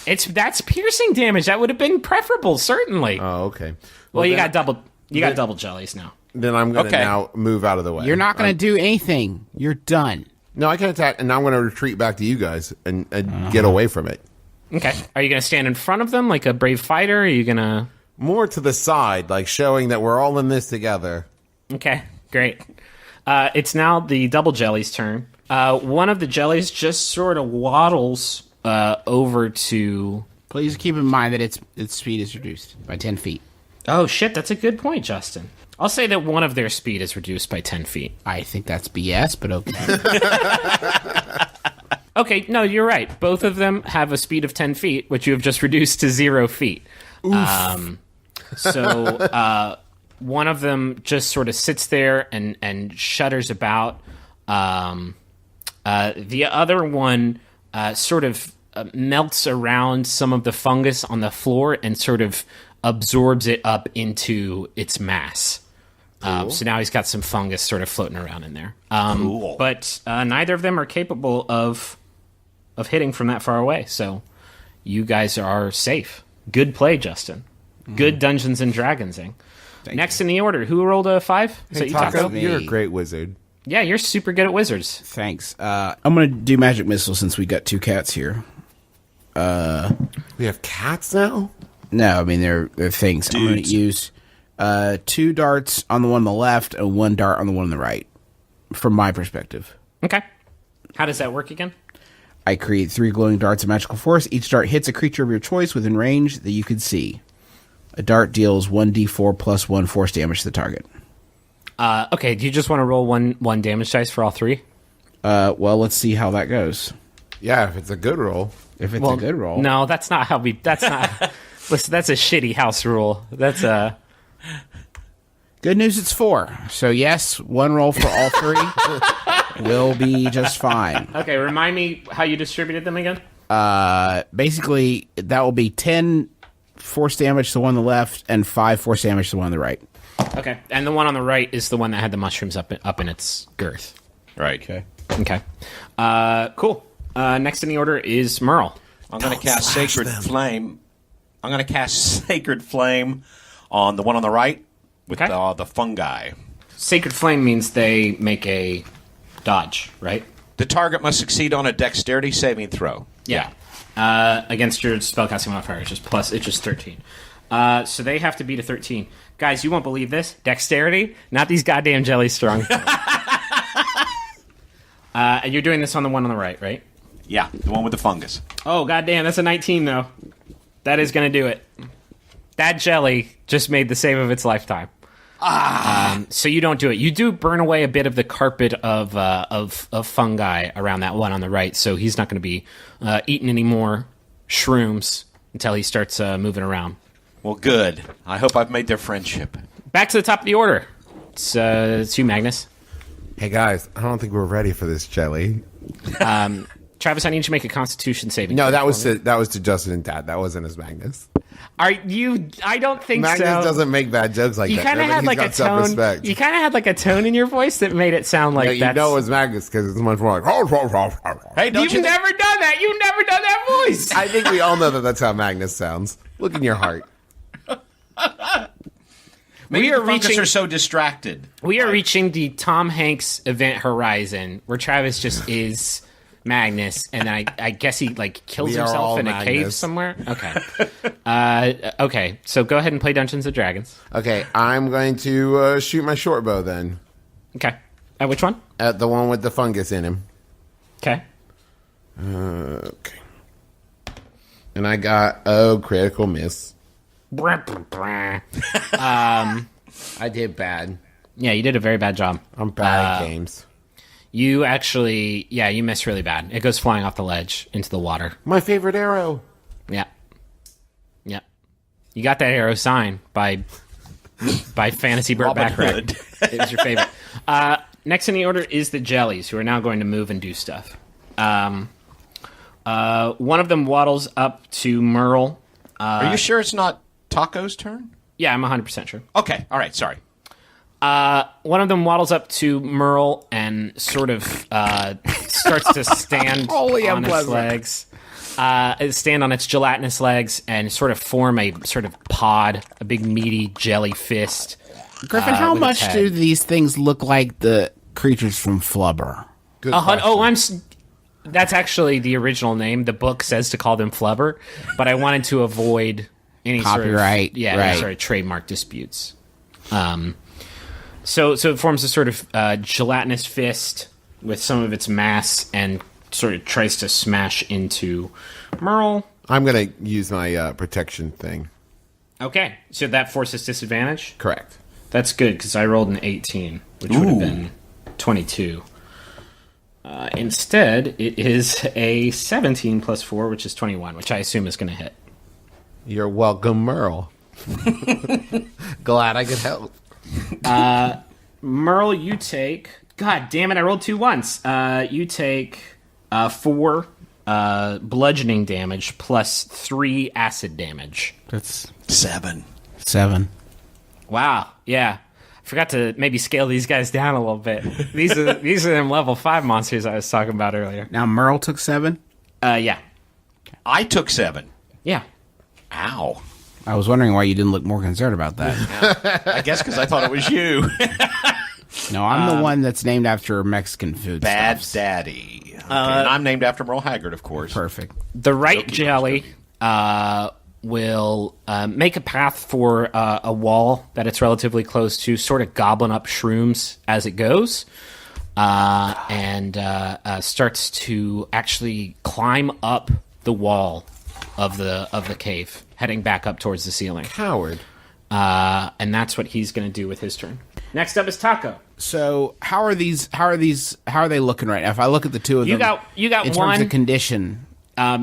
That's piercing damage. That would have been preferable, certainly. Oh, okay. Well, you got double jellies now. Then I'm going to now move out of the way. You're not going to do anything. You're done. No, I can attack, and now I'm going to retreat back to you guys and get away from it. Okay. Are you going to stand in front of them like a brave fighter? Or are you going to... More to the side, like showing that we're all in this together. Okay, great. It's now the double jelly's turn. One of the jellies just sort of waddles over to... Please keep in mind that its speed is reduced by 10 feet. Oh, shit, that's a good point, Justin. I'll say that one of their speed is reduced by 10 feet. I think that's BS, but okay. Okay, no, you're right. Both of them have a speed of 10 feet, which you have just reduced to 0 feet. So one of them just sort of sits there and shudders about. The other one sort of melts around some of the fungus on the floor and sort of absorbs it up into its mass. So now he's got some fungus sort of floating around in there. Cool. But neither of them are capable of hitting from that far away. So you guys are safe. Good play, Justin. Good Dungeons and Dragonsing. Next in the order, who rolled a 5? Is that you, Taco? You're a great wizard. Yeah, you're super good at wizards. Thanks. I'm going to do Magic Missile since we got 2 cats here. We have cats now? No, I mean, they're things. I'm going to use 2 darts on the one on the left and 1 dart on the one on the right, from my perspective. Okay. How does that work again? I create 3 glowing darts of magical force. Each dart hits a creature of your choice within range that you can see. A dart deals 1d4 plus 1 force damage to the target. Okay, do you just want to roll one damage dice for all 3? Well, let's see how that goes. Yeah, if it's a good roll. If it's a good roll. No, that's not how we... That's not... Listen, that's a shitty house rule. That's a... Good news, it's 4. So yes, 1 roll for all 3 will be just fine. Okay, remind me how you distributed them again? Basically, that will be 10 force damage to the one on the left and 5 force damage to the one on the right. Okay, and the one on the right is the one that had the mushrooms up in its girth. Right. Okay. Cool. Next in the order is Merle. I'm going to cast Sacred Flame. I'm going to cast Sacred Flame on the one on the right with the fungi. Sacred Flame means they make a dodge, right? The target must succeed on a Dexterity saving throw. Yeah. Against your spellcasting modifier, it's just 13. So they have to beat a 13. Guys, you won't believe this. Dexterity, not these goddamn jelly strong. And you're doing this on the one on the right? Yeah, the one with the fungus. Oh, goddamn, that's a 19, though. That is going to do it. That jelly just made the save of its lifetime. So you don't do it. You do burn away a bit of the carpet of fungi around that one on the right, so he's not going to be eating any more shrooms until he starts moving around. Well, good. I hope I've made their friendship. Back to the top of the order. It's you, Magnus. Hey, guys, I don't think we're ready for this jelly. Travis, I need you to make a Constitution saving. No, that was to Justin and Dad. That wasn't as Magnus. Are you? I don't think Magnus so. doesn't make bad jokes like You that. kind of had like a tone. You kind of had like a tone in your voice that made it sound like you know it's Magnus because it's much more like. Hey, You've never done that. You've never done that voice. I think we all know that that's how Magnus sounds. Look in your heart. Maybe We are the fungus reaching- are so distracted. We are reaching the Tom Hanks event horizon where Travis just is Magnus, and I guess he like kills We are himself all in a cave Magnus. somewhere. Okay. Okay. So go ahead and play Dungeons and Dragons. Okay, I'm going to shoot my short bow then. Okay. Which one? At the one with the fungus in him. Okay. Okay. And I got critical miss. I did bad. Yeah, you did a very bad job. I'm bad at games. You actually, you missed really bad. It goes flying off the ledge into the water. My favorite arrow. Yeah. You got that arrow sign by Fantasy Burt Robin Backrack. Hood. It was your favorite. Next in the order is the jellies, who are now going to move and do stuff. One of them waddles up to Merle. Are you sure it's not Taco's turn? Yeah, I'm 100% sure. Okay, all right, sorry. One of them waddles up to Merle and sort of starts to stand on its legs. Stand on its gelatinous legs and sort of form a sort of pod, a big meaty jelly fist. Griffin, how with its much head. do these things look like the creatures from Flubber? Good That's actually the original name. The book says to call them Flubber, but I wanted to avoid any Copyright, sort of, right. sort of trademark disputes. So it forms a sort of gelatinous fist with some of its mass and sort of tries to smash into Merle. I'm going to use my protection thing. Okay, so that forces disadvantage. Correct. That's good because I rolled an 18, which would have been 22. Instead, it is a 17 plus 4, which is 21, which I assume is going to hit. You're welcome, Merle. Glad I could help. Merle, you take... God damn it, I rolled 2 once. You take 4 bludgeoning damage plus 3 acid damage. That's 7. 7. Wow, yeah. Forgot to maybe scale these guys down a little bit. These are them level 5 monsters I was talking about earlier. Now Merle took 7. Yeah. I took 7. Yeah. Ow. I was wondering why you didn't look more concerned about that. I guess because I thought it was you. No, I'm the one that's named after Mexican food. Bad stuffs. Daddy. Okay, and I'm named after Merle Haggard, of course. Perfect. The right jelly will make a path for a wall that it's relatively close to, sort of gobbling up shrooms as it goes, and starts to actually climb up the wall of the cave, heading back up towards the ceiling. Coward. And that's what he's going to do with his turn. Next up is Taco. So how are they looking right now? If I look at the two of You them, got in one terms of condition.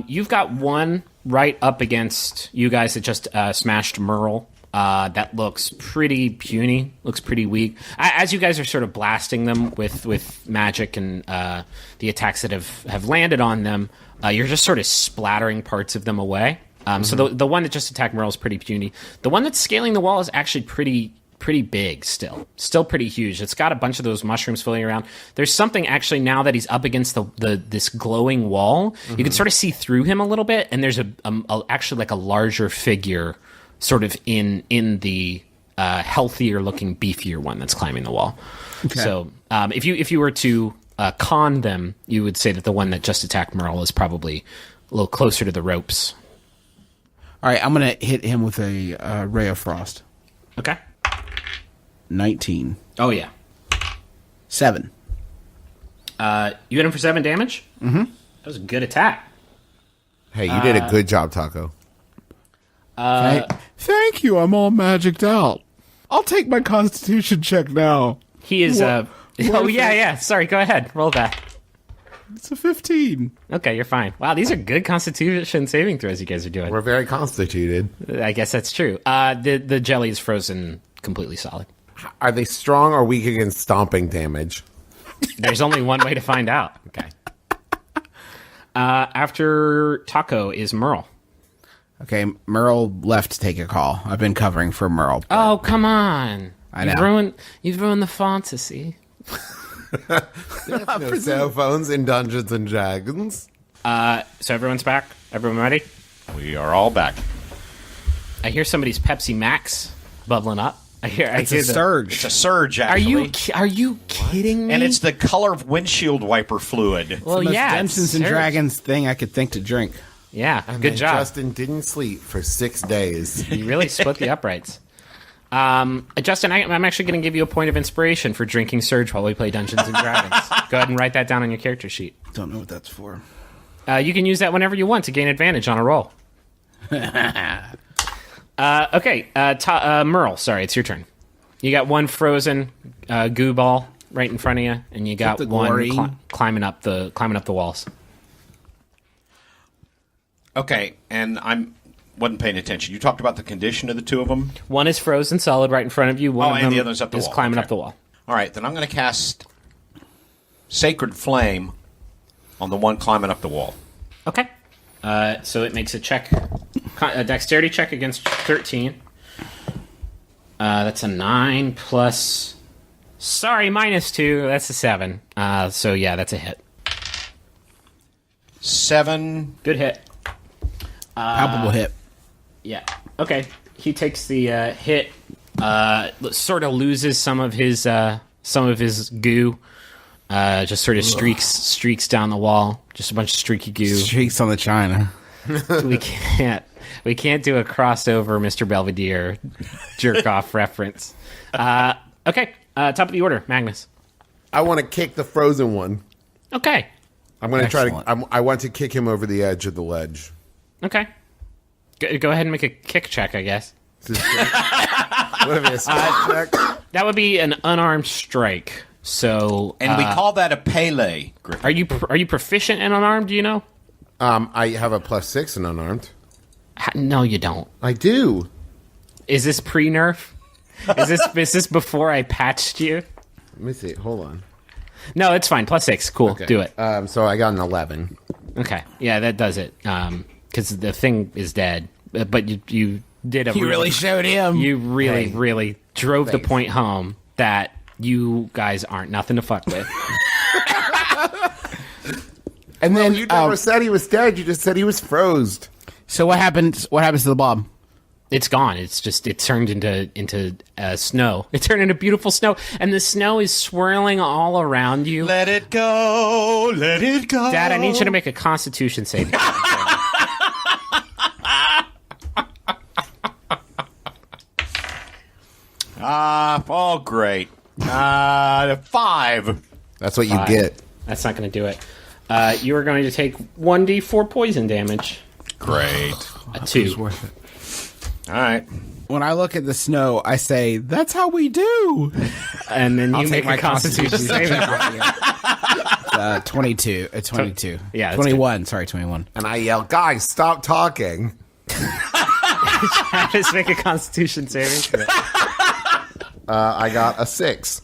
You've got one right up against you guys that just smashed Merle. That looks pretty puny, looks pretty weak. As you guys are sort of blasting them with magic and the attacks that have landed on them, you're just sort of splattering parts of them away. So the one that just attacked Merle is pretty puny. The one that's scaling the wall is actually pretty big still pretty huge. It's got a bunch of those mushrooms floating around. There's something actually now that he's up against this glowing wall. You can sort of see through him a little bit, and there's actually like a larger figure sort of in the healthier looking, beefier one that's climbing the wall. Okay. So if you were to con them, you would say that the one that just attacked Merle is probably a little closer to the ropes. All right, I'm going to hit him with a Ray of Frost. Okay. 19. Oh, yeah. 7. You hit him for 7 damage? Mm-hmm. That was a good attack. Hey, you did a good job, Taco. Thank you. I'm all magicked out. I'll take my Constitution check now. He is... Oh, yeah. Sorry, go ahead. Roll that. It's a 15. Okay, you're fine. Wow, these are good Constitution saving throws you guys are doing. We're very constituted. I guess that's true. The jelly is frozen completely solid. Are they strong or weak against stomping damage? There's only one way to find out. Okay. After Taco is Merle. Okay, Merle left to take a call. I've been covering for Merle. Oh, come on. I know. You've ruined the fantasy. No cell phones in Dungeons and Dragons. So everyone's back? Everyone ready? We are all back. I hear somebody's Pepsi Max bubbling up. It's a surge. It's a surge, actually. Are you kidding me? And it's the color of windshield wiper fluid. Well, It's the most yeah, Dungeons and Dragons thing I could think to drink. Yeah, And good then job. Justin didn't sleep for 6 days. You really split the uprights. Justin, I'm actually going to give you a point of inspiration for drinking Surge while we play Dungeons and Dragons. Go ahead and write that down on your character sheet. Don't know what that's for. You can use that whenever you want to gain advantage on a roll. Okay, Merle, sorry, it's your turn. You got one frozen goo ball right in front of you, and you got one climbing up the walls. Okay, and wasn't paying attention. You talked about the condition of the two of them? One is frozen solid right in front of you. One of and them the other's up the is wall. climbing Okay. up the wall. All right, then I'm going to cast Sacred Flame on the one climbing up the wall. Okay. So it makes a check, a dexterity check against 13. That's a 9 plus... Sorry, -2. That's a 7. So yeah, that's a hit. 7. Good hit. Palpable hit. Yeah. Okay. He takes the hit. Sort of loses some of his goo. Just sort of streaks down the wall. Just a bunch of streaky goo. Streaks on the china. We can't do a crossover Mr. Belvedere jerk off reference. Okay. Top of the order, Magnus. I want to kick the frozen one. Okay. I'm going to try to. Excellent. I want to kick him over the edge of the ledge. Okay. Go ahead and make a kick check, I guess. What if he has check? That would be an unarmed strike. So, And we call that a Pele, Griffin. are you proficient in unarmed? Do you know? I have a +6 in unarmed. No, you don't. I do. Is this pre-nerf? Is this before I patched you? Let me see. Hold on. No, it's fine. +6. Cool. Okay. Do it. So I got an 11. Okay. Yeah, that does it. Because the thing is dead. But you did a... You really showed him. You really drove the point home. that you guys aren't nothing to fuck with. And then You never said he was dead. You just said he was froze. so what happens? What happens to the blob? It's gone. It turned into snow. It turned into beautiful snow, and the snow is swirling all around you. Let it go. Let it go. Dad, I need you to make a Constitution saving. Oh, great. 5. That's what you Five. get. That's not going to do it. You are going to take 1d4 poison damage. Great. A 2. It's worth it. All right. When I look at the snow, I say, "That's how we do." And then you make take my a Constitution saving throw. 22. 22. Yeah, that's 21. Sorry, 21. And I yell, guys, stop talking. Just make a Constitution saving throw. I got a 6.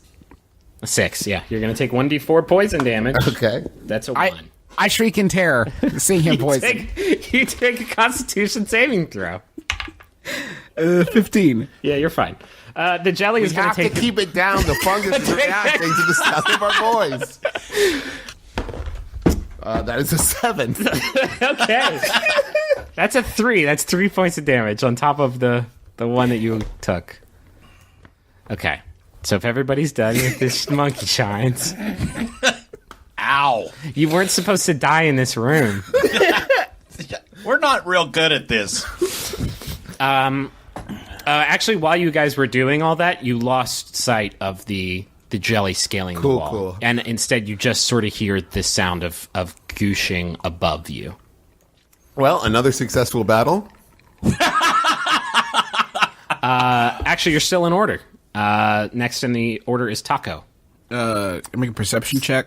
A 6, yeah. You're going to take 1d4 poison damage. Okay. That's a I 1. I shriek in terror, seeing him poison. You take a Constitution saving throw. 15. Yeah, you're fine. The jelly We is going have to to take... keep it down. The fungus is reacting to the sound of our voice. That is a 7. Okay. That's a 3. That's 3 points of damage on top of the one that you took. Okay. So if everybody's done with this monkey shines... Ow. You weren't supposed to die in this room. We're not real good at this. Actually, while you guys were doing all that, you lost sight of the jelly scaling the wall. Cool. And instead, you just sort of hear the sound of gooshing above you. Well, another successful battle. Actually, you're still in order. Next in the order is Taco. Make a perception check.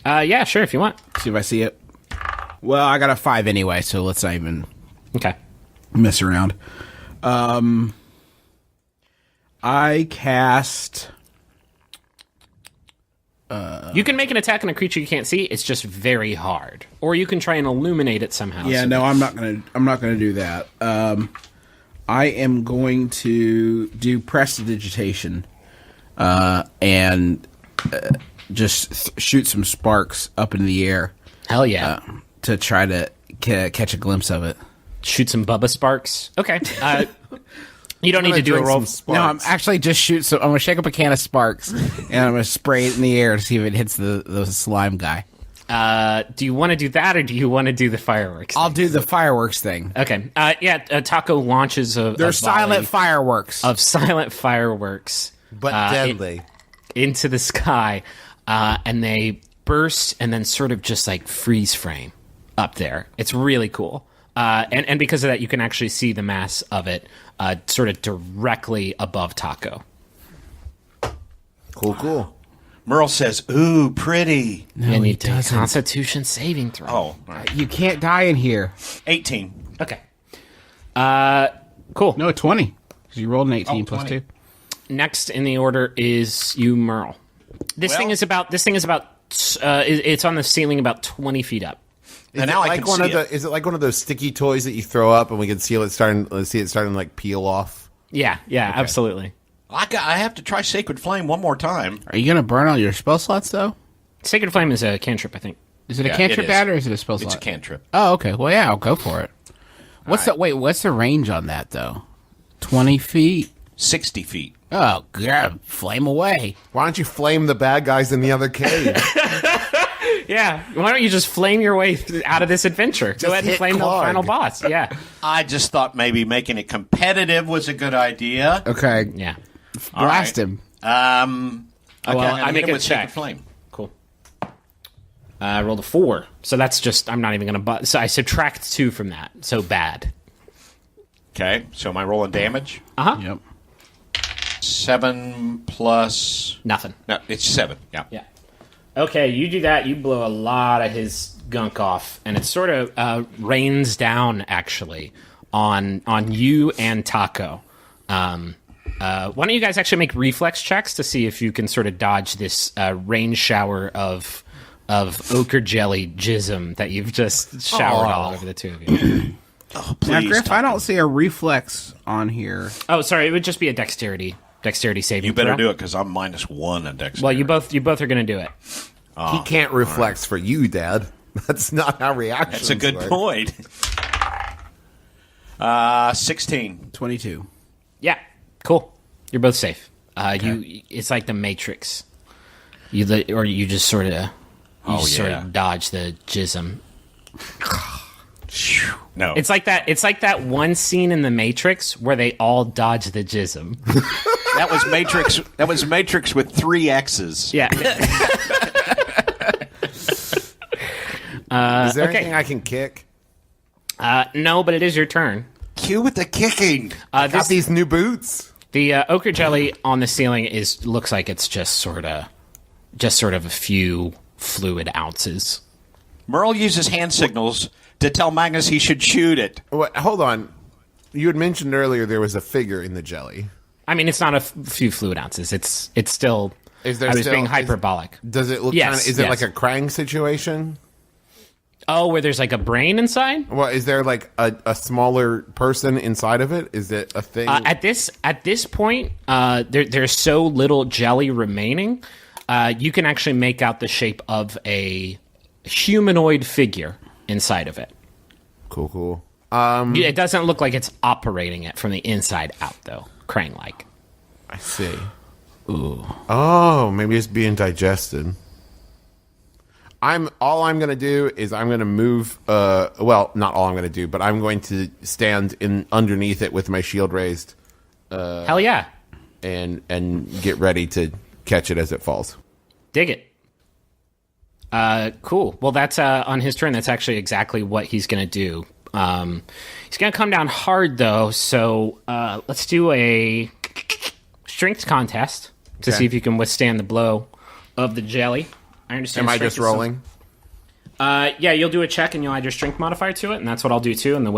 Yeah, sure, if you want. See if I see it. Well, I got a 5 anyway, so let's not even Okay. mess around. I cast. You can make an attack on a creature you can't see. It's just very hard. Or you can try and illuminate it somehow. Yeah, no, I'm not gonna do that. I am going to do prestidigitation, and just shoot some sparks up into the air Hell yeah. to try to catch a glimpse of it. Shoot some Bubba Sparks. Okay. You don't need to do a roll. No, I'm actually just shoot. So I'm gonna shake up a can of sparks and I'm gonna spray it in the air to see if it hits the slime guy. Do you want to do that, or do you want to do the fireworks? I'll do the fireworks thing. Okay. Taco launches a They're a silent volley fireworks. of silent fireworks But deadly. into the sky, and they burst and then sort of just like freeze frame up there. It's really cool. And because of that, you can actually see the mass of it sort of directly above Taco. Cool. Merle says, ooh, pretty. No, and he you take a doesn't. Constitution saving throw. Oh, all right. You can't die in here. 18. Okay. Cool. No, 20. 'Cause you rolled an 18 plus 20. 2. Next in the order is you, Merle. This thing is about. It's on the ceiling about 20 feet up. Is And it now I like can one see of the? it. Is it like one of those sticky toys that you throw up and we can see it starting? Let's see it starting to like peel off. Yeah, absolutely. I have to try Sacred Flame one more time. Are you going to burn all your spell slots, though? Sacred Flame is a cantrip, I think. Is it a Yeah, cantrip, it is. Dad, or is it a spell It's slot? a cantrip. Oh, okay. Well, yeah, I'll go for it. What's the range on that, though? 20 feet? 60 feet. Oh, God. Flame away. Why don't you flame the bad guys in the other cave? Yeah, why don't you just flame your way out of this adventure? Go ahead and hit flame Clark. the final boss. Yeah. I just thought maybe making it competitive was a good idea. Okay. Yeah. Blast right. him. Okay, Well, I'm gonna I hit make him a with check. Sacred Flame. Cool. I rolled a 4. So that's just, I'm not even going to, so I subtract 2 from that. So bad. Okay, so am I rolling damage? Yep. 7 plus... Nothing. No, it's 7. Yeah. Yeah. Okay, you do that. You blow a lot of his gunk off, and it sort of rains down, actually, on you and Taco. Why don't you guys actually make reflex checks to see if you can sort of dodge this rain shower of ochre jelly jism that you've just showered all over the two of you. Now, Please, Griff, I Taco. don't see a reflex on here. Oh, sorry, it would just be a dexterity dexterity saving You better throw. do it because I'm -1 in dexterity. Well, you both are going to do it. He can't reflex for you, Dad. That's not how reactions That's a good work. point. 16. 22. Yeah, cool. You're both safe. It's like the Matrix. You just sort of dodge the jism. No. It's like that one scene in the Matrix where they all dodge the jism. That was Matrix. That was Matrix with 3 X's. Yeah. Is there okay. anything I can kick? No, but it is your turn. Cue with the kicking. Got these new boots. The ochre jelly on the ceiling looks like it's just sort of a few fluid ounces. Merle uses hand signals to tell Magnus he should shoot it. What, hold on. You had mentioned earlier there was a figure in the jelly. I mean, it's not a few fluid ounces. It's still. Is there I was still- being is- hyperbolic. Does it look Yes, kind of... Is it yes. like a Krang situation? Oh, where there's like a brain inside? Well, is there like a smaller person inside of it? Is it a thing? At this point, there's so little jelly remaining. You can actually make out the shape of a humanoid figure inside of it. Cool. It doesn't look like it's operating it from the inside out, though. Krang-like. I see. Ooh. Oh, maybe it's being digested. All I'm going to do is I'm going to move. Well, not all I'm going to do, but I'm going to stand in underneath it with my shield raised. Hell yeah. And get ready to catch it as it falls. Dig it. Cool. Well, that's on his turn. That's actually exactly what he's going to do. He's going to come down hard, though. So let's do a strength contest to see if you can withstand the blow of the jelly. I understand. Am I just rolling? Yeah, you'll do a check and you'll add your strength modifier to it, and that's what I'll do too. And the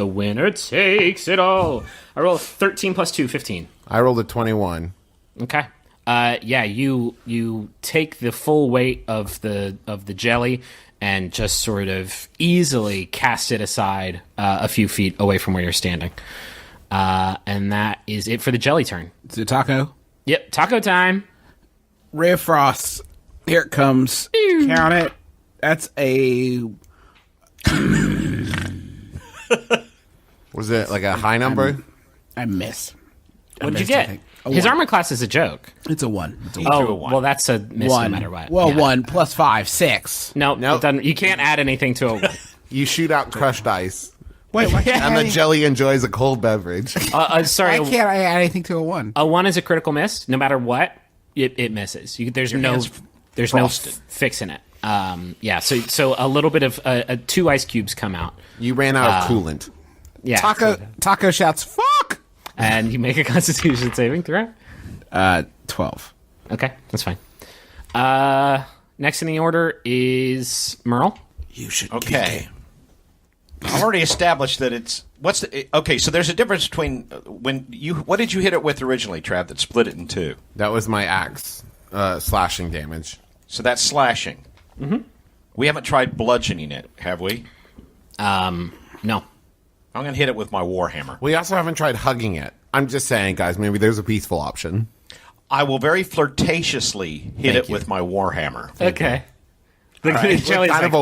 winner takes it all. I roll 13 plus 2, 15. I rolled a 21. Okay. Yeah, you take the full weight of the jelly and just sort of easily cast it aside a few feet away from where you're standing. And that is it for the jelly turn. Is it taco? Yep, taco time. Ray of Frost. Here it comes. Count it. That's a... Was it like a high number? I miss. What did you get? His armor class is a joke. It's a 1. It's a He 1. drew a Oh, one. well, that's a miss no matter what. Well, Yeah. 1 plus 5, 6. No, Nope. it doesn't, you can't add anything to a 1. You shoot out crushed ice. Wait, why And the jelly enjoys a cold beverage. Sorry, Why can't I add anything to a 1? a 1 is a critical miss. No matter what, it misses. There's no frosted. fixing it. Yeah, so a little bit of 2 ice cubes come out. You ran out of coolant. Yeah, Taco shouts, fuck! and you make a Constitution saving throw. 12. Okay, that's fine. Next in the order is Merle. You should Okay. I've already established that it's okay. So there's a difference between what did you hit it with originally, Trav? That split it in 2. That was my axe slashing damage. So that's slashing. Mm-hmm. We haven't tried bludgeoning it, have we? No. I'm going to hit it with my warhammer. We also haven't tried hugging it. I'm just saying, guys, maybe there's a peaceful option. I will very flirtatiously hit it with my warhammer. Okay. The With jelly's kind like, of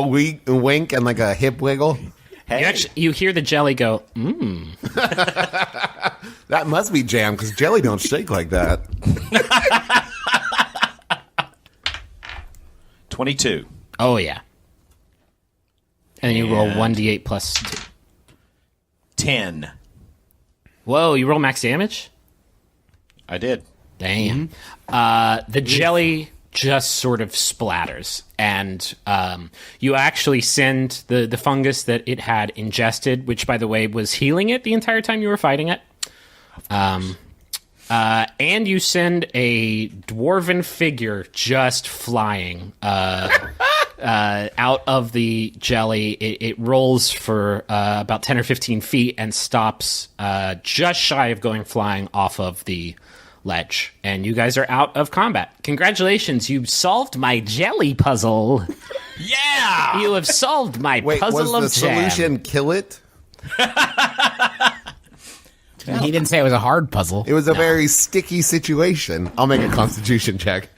a wink and like a hip wiggle. Hey, you hear the jelly go, That must be jam because jelly don't shake like that. 22. oh yeah. And you roll 1d8 plus 2. 10. Whoa, you roll max damage? I did. Damn. The jelly just sort of splatters, and you actually send the fungus that it had ingested, which, by the way, was healing it the entire time you were fighting it. And you send a dwarven figure just flying out of the jelly. It rolls for about 10 or 15 feet and stops just shy of going flying off of the ledge. And you guys are out of combat. Congratulations, you've solved my jelly puzzle. Yeah! You have solved my Wait, puzzle was of the jam. solution kill it? He didn't say it was a hard puzzle. It was a very sticky situation. I'll make a constitution check.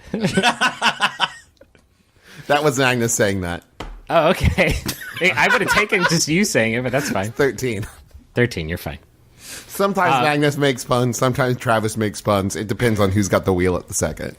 That was Agnes saying that. Oh, okay. I would have taken just you saying it, but that's fine. 13. 13, you're fine. Sometimes Agnes makes puns. Sometimes Travis makes puns. It depends on who's got the wheel at the second.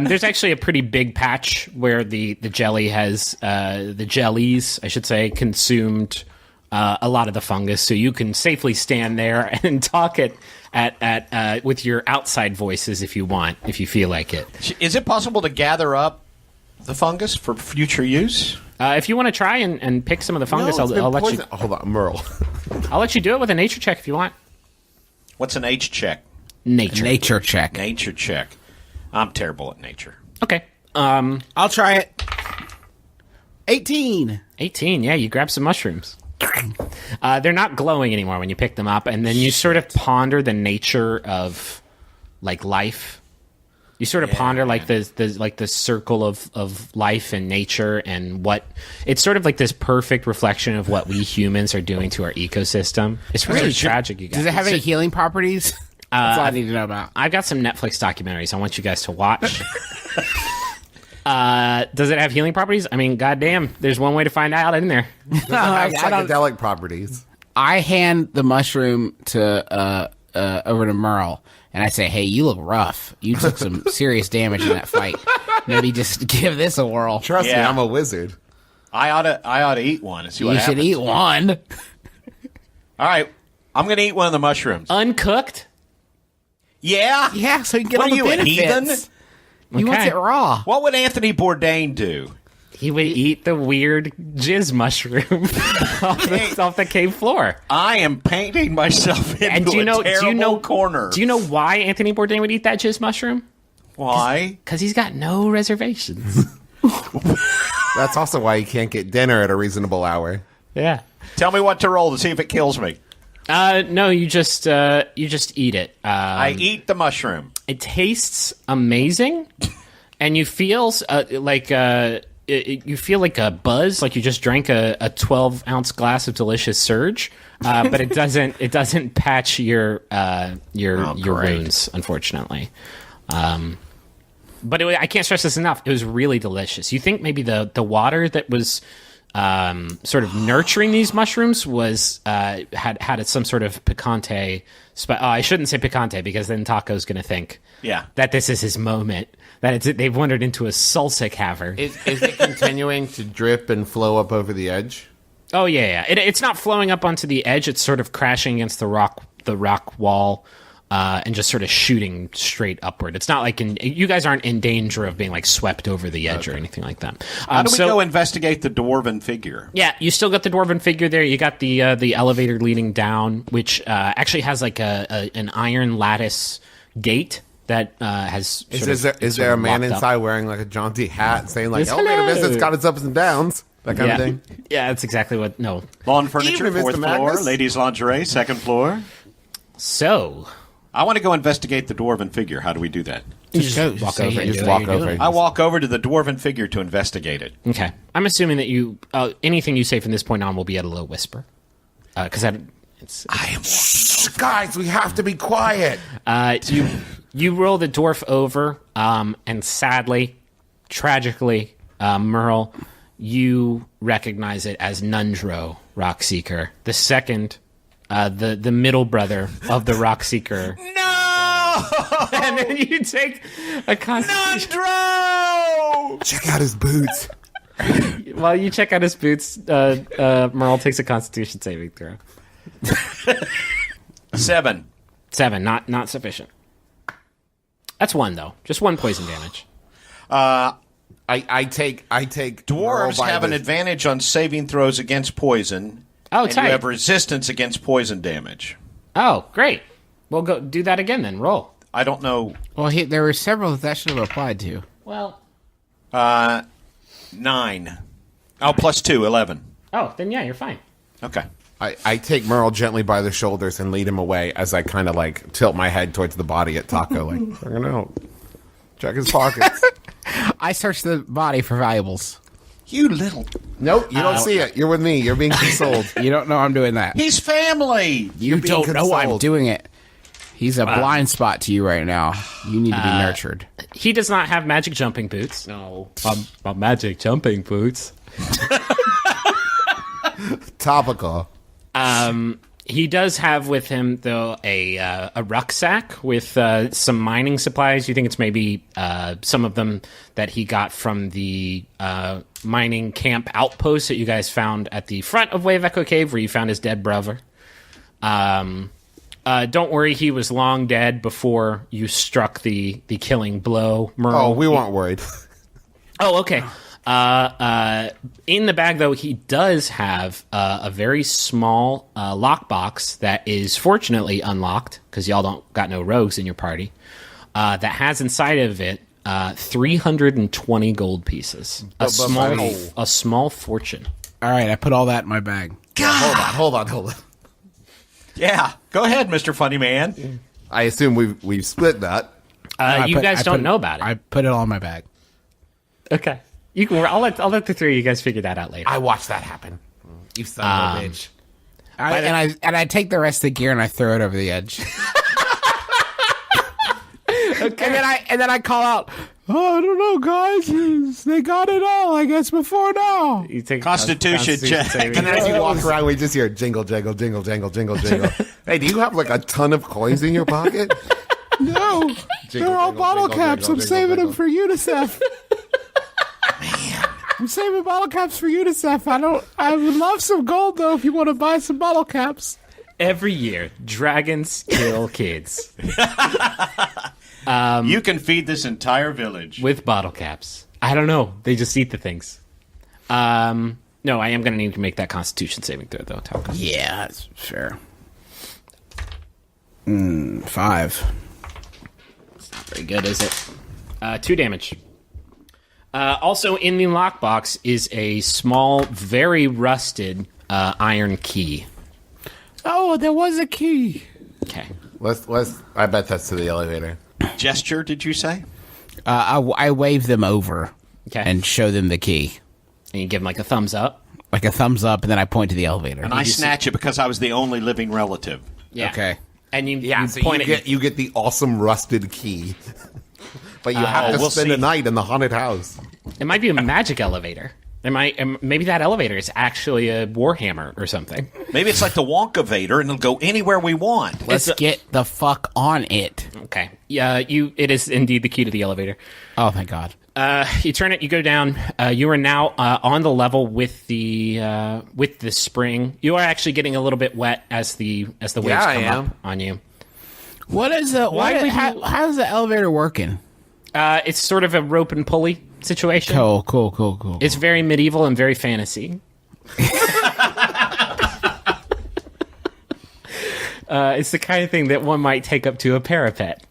There's actually a pretty big patch where the jelly has the jellies, I should say, consumed a lot of the fungus. So you can safely stand there and talk at with your outside voices if you want, if you feel like it. Is it possible to gather up the fungus for future use? If you want to try and pick some of the fungus, I'll let you. Hold on, Merle. I'll let you do it with a nature check if you want. What's an H check? Nature check. Nature check. I'm terrible at nature. Okay. I'll try it. 18. 18. Yeah, you grab some mushrooms. They're not glowing anymore when you pick them up, and then you sort of ponder the nature of like life. You sort of ponder like the circle of life and nature, and what it's sort of like this perfect reflection of what we humans are doing to our ecosystem. It's really tragic, you guys. Does it have any healing properties? That's all I need to know about. I've got some Netflix documentaries I want you guys to watch. Does it have healing properties? I mean, goddamn, there's one way to find out, isn't there? Does it have psychedelic properties? I hand the mushroom to over to Merle, and I say, "Hey, you look rough. You took some serious damage in that fight. Maybe just give this a whirl." Trust me, I'm a wizard. I ought to eat one and see what You happens. should eat one. All right, I'm going to eat one of the mushrooms. Uncooked? Yeah? Yeah, so you can get What all are the you, a heathen? benefits. He wants it raw. What would Anthony Bourdain do? He would eat the weird jizz mushroom off the cave floor. I am painting myself into And do you terrible know corner. Do you know why Anthony Bourdain would eat that jizz mushroom? Why? Because he's got no reservations. That's also why you can't get dinner at a reasonable hour. Yeah. Tell me what to roll to see if it kills me. No, you just eat it. I eat the mushroom. It tastes amazing, and you feel you feel like a buzz, like you just drank a 12-ounce glass of delicious Surge, but it doesn't patch your wounds, unfortunately. But I can't stress this enough. It was really delicious. You think maybe the water that was sort of nurturing these mushrooms was had some sort of picante. I shouldn't say picante because then Taco's going to think that this is his moment. That they've wandered into a salsa cavern. Is it continuing to drip and flow up over the edge? Oh yeah. It's not flowing up onto the edge. It's sort of crashing against the rock wall. And just sort of shooting straight upward. It's not like you guys aren't in danger of being like swept over the edge or anything like that. How do we go investigate the dwarven figure? Yeah, you still got the dwarven figure there. You got the elevator leading down, which actually has like an iron lattice gate that has. Is there a man inside wearing like a jaunty hat saying like elevator business got its ups and downs? That kind of thing. Yeah, that's exactly what. No, Lawn furniture, Even fourth Mr. floor. Magnus? Ladies lingerie, second floor. So. I want to go investigate the dwarven figure. How do we do that? Just walk over and just walk over. I walk over to the dwarven figure to investigate it. Okay. I'm assuming that you anything you say from this point on will be at a low whisper. Because it's Guys, we have to be quiet. You roll the dwarf over, and sadly, tragically, Merle, you recognize it as Gundren Rockseeker, the second, the middle brother of the Rockseeker. No! And then you take a constitution. Gundren! Check out his boots. While you check out his boots, Merle takes a constitution saving throw. 7. 7, not sufficient. That's 1 though, just 1 poison damage. I take Dwarves have an advantage on saving throws against poison. Oh, and tight. you have resistance against poison damage. Oh, great. We'll go do that again then. Roll. I don't know. Well, there were several that should have applied to. Well. 9. Oh, plus 2, 11. Oh, then yeah, you're fine. Okay. I take Merle gently by the shoulders and lead him away as I kind of like tilt my head towards the body at Taco, like, I don't know. Check his pockets. I search the body for valuables. You little... Nope, you don't see it. You're with me. You're being consoled. You don't know I'm doing that. He's family. You being don't know I'm consoled. doing it. He's a blind spot to you right now. You need to be nurtured. He does not have magic jumping boots. No. My magic jumping boots. Topical. He does have with him, though, a rucksack with some mining supplies. You think it's maybe some of them that he got from the mining camp outpost that you guys found at the front of Wave Echo Cave, where you found his dead brother. Don't worry, he was long dead before you struck the killing blow, Merle. Oh, we weren't worried. Oh, okay. In the bag, though, he does have a very small lockbox that is fortunately unlocked, because y'all don't got no rogues in your party, that has inside of it 320 gold pieces. A small fortune. All right, I put all that in my bag. Hold on. Yeah, go ahead, Mr. Funny Man. I assume we've split that. You guys don't know about it. I put it all in my bag. Okay. You can. I'll let the three of you guys figure that out later. I watched that happen. You son of a bitch. And I take the rest of the gear and I throw it over the edge. And then I call out, "Oh, I don't know, guys. They got it all, I guess, before now." You take Constitution check. And as you walk around, we just hear jingle, jangle, jingle, jangle, jingle, jingle. Hey, do you have like a ton of coins in your pocket? No, Jingle, they're all jingle, bottle jingle, caps. jingle, I'm jingle, saving jingle. them for UNICEF. I'm saving bottle caps for UNICEF. I would love some gold though. If you want to buy some bottle caps. Every year, dragons kill kids You can feed this entire village. with bottle caps. I don't know. They just eat the things. No, I am going to need to make that Constitution saving throw, though, Talca. Yeah, that's fair. 5. Very good, is it? 2 damage. Also, in the lockbox is a small, very rusted iron key. Oh, there was a key. Okay. Let's. I bet that's to the elevator. Gesture, did you say? I wave them over Okay. and show them the key. And you give him like a thumbs up. Like a thumbs up, and then I point to the elevator. And I snatch it because I was the only living relative. Yeah. Okay. And you So point you get the awesome rusted key, but you have to we'll spend see. a night in the haunted house. It might be a magic elevator. Maybe that elevator is actually a warhammer or something. Maybe it's like the Wonkavator, and it'll go anywhere we want. Let's get the fuck on it. Okay. Yeah, it is indeed the key to the elevator. Oh, thank God. You turn it, you go down. You are now on the level with the spring. You are actually getting a little bit wet as the waves I come am. up on you. What is the how's the elevator working? It's sort of a rope and pulley situation. Cool. It's very medieval and very fantasy. It's the kind of thing that one might take up to a parapet.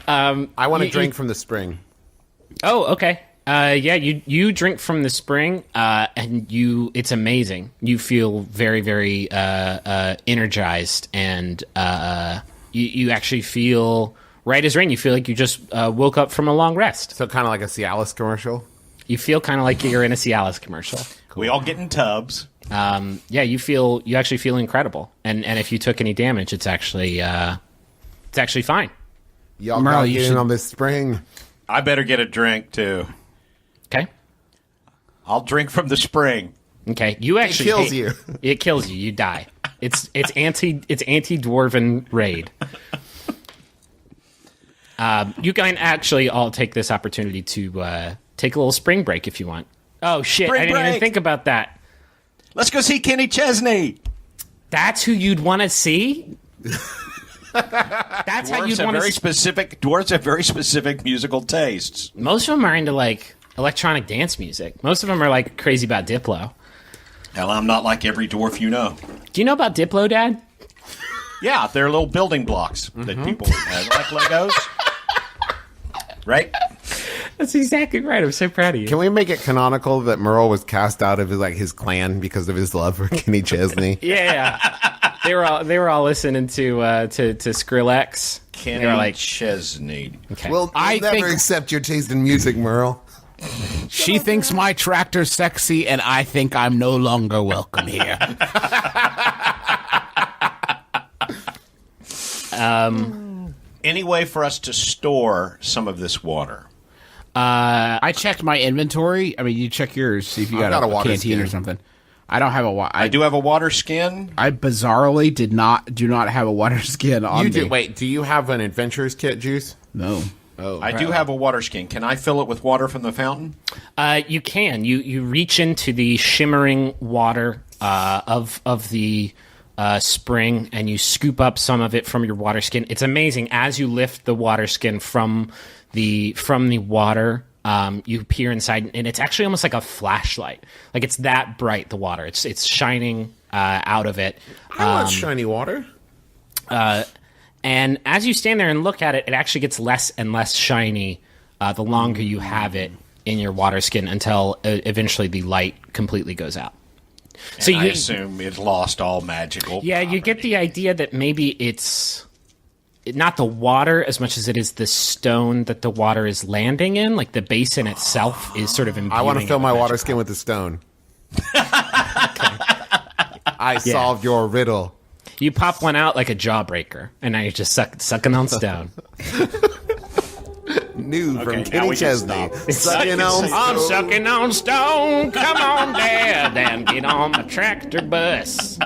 I want to drink from the spring. Oh, okay. Yeah, you drink from the spring, and it's amazing. You feel very, very energized, and you actually feel right as rain. You feel like you just woke up from a long rest. So kind of like a Cialis commercial. You feel kind of like you're in a Cialis commercial. We all get in tubs. Yeah, you actually feel incredible, and if you took any damage, it's actually fine. Y'all Merle, gotta you get should- in on this spring. I better get a drink, too. Okay. I'll drink from the spring. Okay. You actually kills you. It kills you. You die. It's anti-dwarven raid. You can actually all take this opportunity to take a little spring break if you want. Oh shit! Spring I didn't even break. think about that. Let's go see Kenny Chesney. That's who you'd want to see. That's how Dwarves you'd have want to. Dwarves have very specific musical tastes. Most of them are into like electronic dance music. Most of them are like crazy about Diplo. Hell, I'm not like every dwarf you know. Do you know about Diplo, Dad? Yeah, they're little building blocks that people like Legos. Right? That's exactly right. I'm so proud of you. Can we make it canonical that Merle was cast out of his clan because of his love for Kenny Chesney? Yeah. They were all listening to Skrillex. Kenny They were like, Chesney. okay. We'll I never think- accept your taste in music, Merle. She thinks my tractor's sexy, and I think I'm no longer welcome here. Any way for us to store some of this water? I checked my inventory. I mean, you check yours, see if you got a water canteen skin. or something. I don't have a water. I do have a water skin. I bizarrely do not have a water skin on You me. do. Wait, do you have an adventurer's kit, Juice? No. Oh, I do have a water skin. Can I fill it with water from the fountain? You can. You reach into the shimmering water of the spring, and you scoop up some of it from your water skin. It's amazing. As you lift the water skin from the water, you peer inside, and it's actually almost like a flashlight. Like, it's that bright, the water. It's shining out of it. I want shiny water. And as you stand there and look at it, it actually gets less and less shiny the longer you have it in your water skin, until eventually the light completely goes out. So I assume it lost all magical. Yeah, you get the idea that maybe it's not the water as much as it is the stone that the water is landing in. Like, the basin itself is sort of imbuing. I want to fill it my with water magic skin with the stone. I solved your riddle. You pop one out like a jawbreaker, and now you're just sucking on stone. New from now Kenny we can Chesney. stop. Sucking on I'm stone. sucking on stone. Come on, Dad, and get on the tractor bus.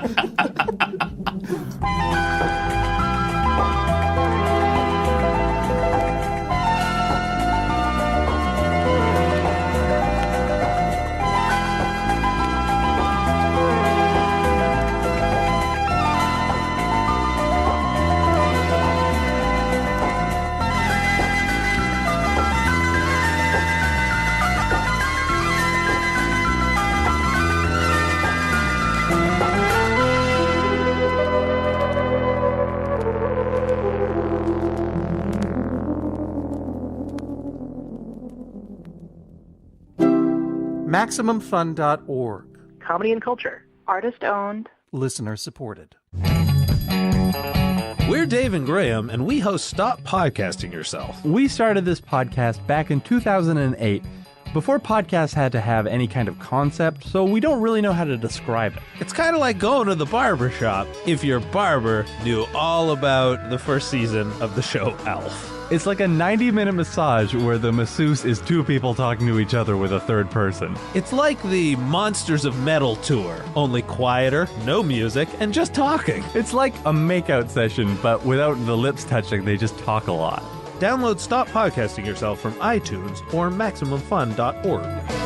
MaximumFun.org. Comedy and culture. Artist owned. Listener supported. We're Dave and Graham, and we host Stop Podcasting Yourself. We started this podcast back in 2008, before podcasts had to have any kind of concept, so we don't really know how to describe it. It's kind of like going to the barber shop if your barber knew all about the first season of the show Elf. It's like a 90-minute massage where the masseuse is two people talking to each other with a third person. It's like the Monsters of Metal tour, only quieter, no music, and just talking. It's like a makeout session, but without the lips touching, they just talk a lot. Download Stop Podcasting Yourself from iTunes or MaximumFun.org.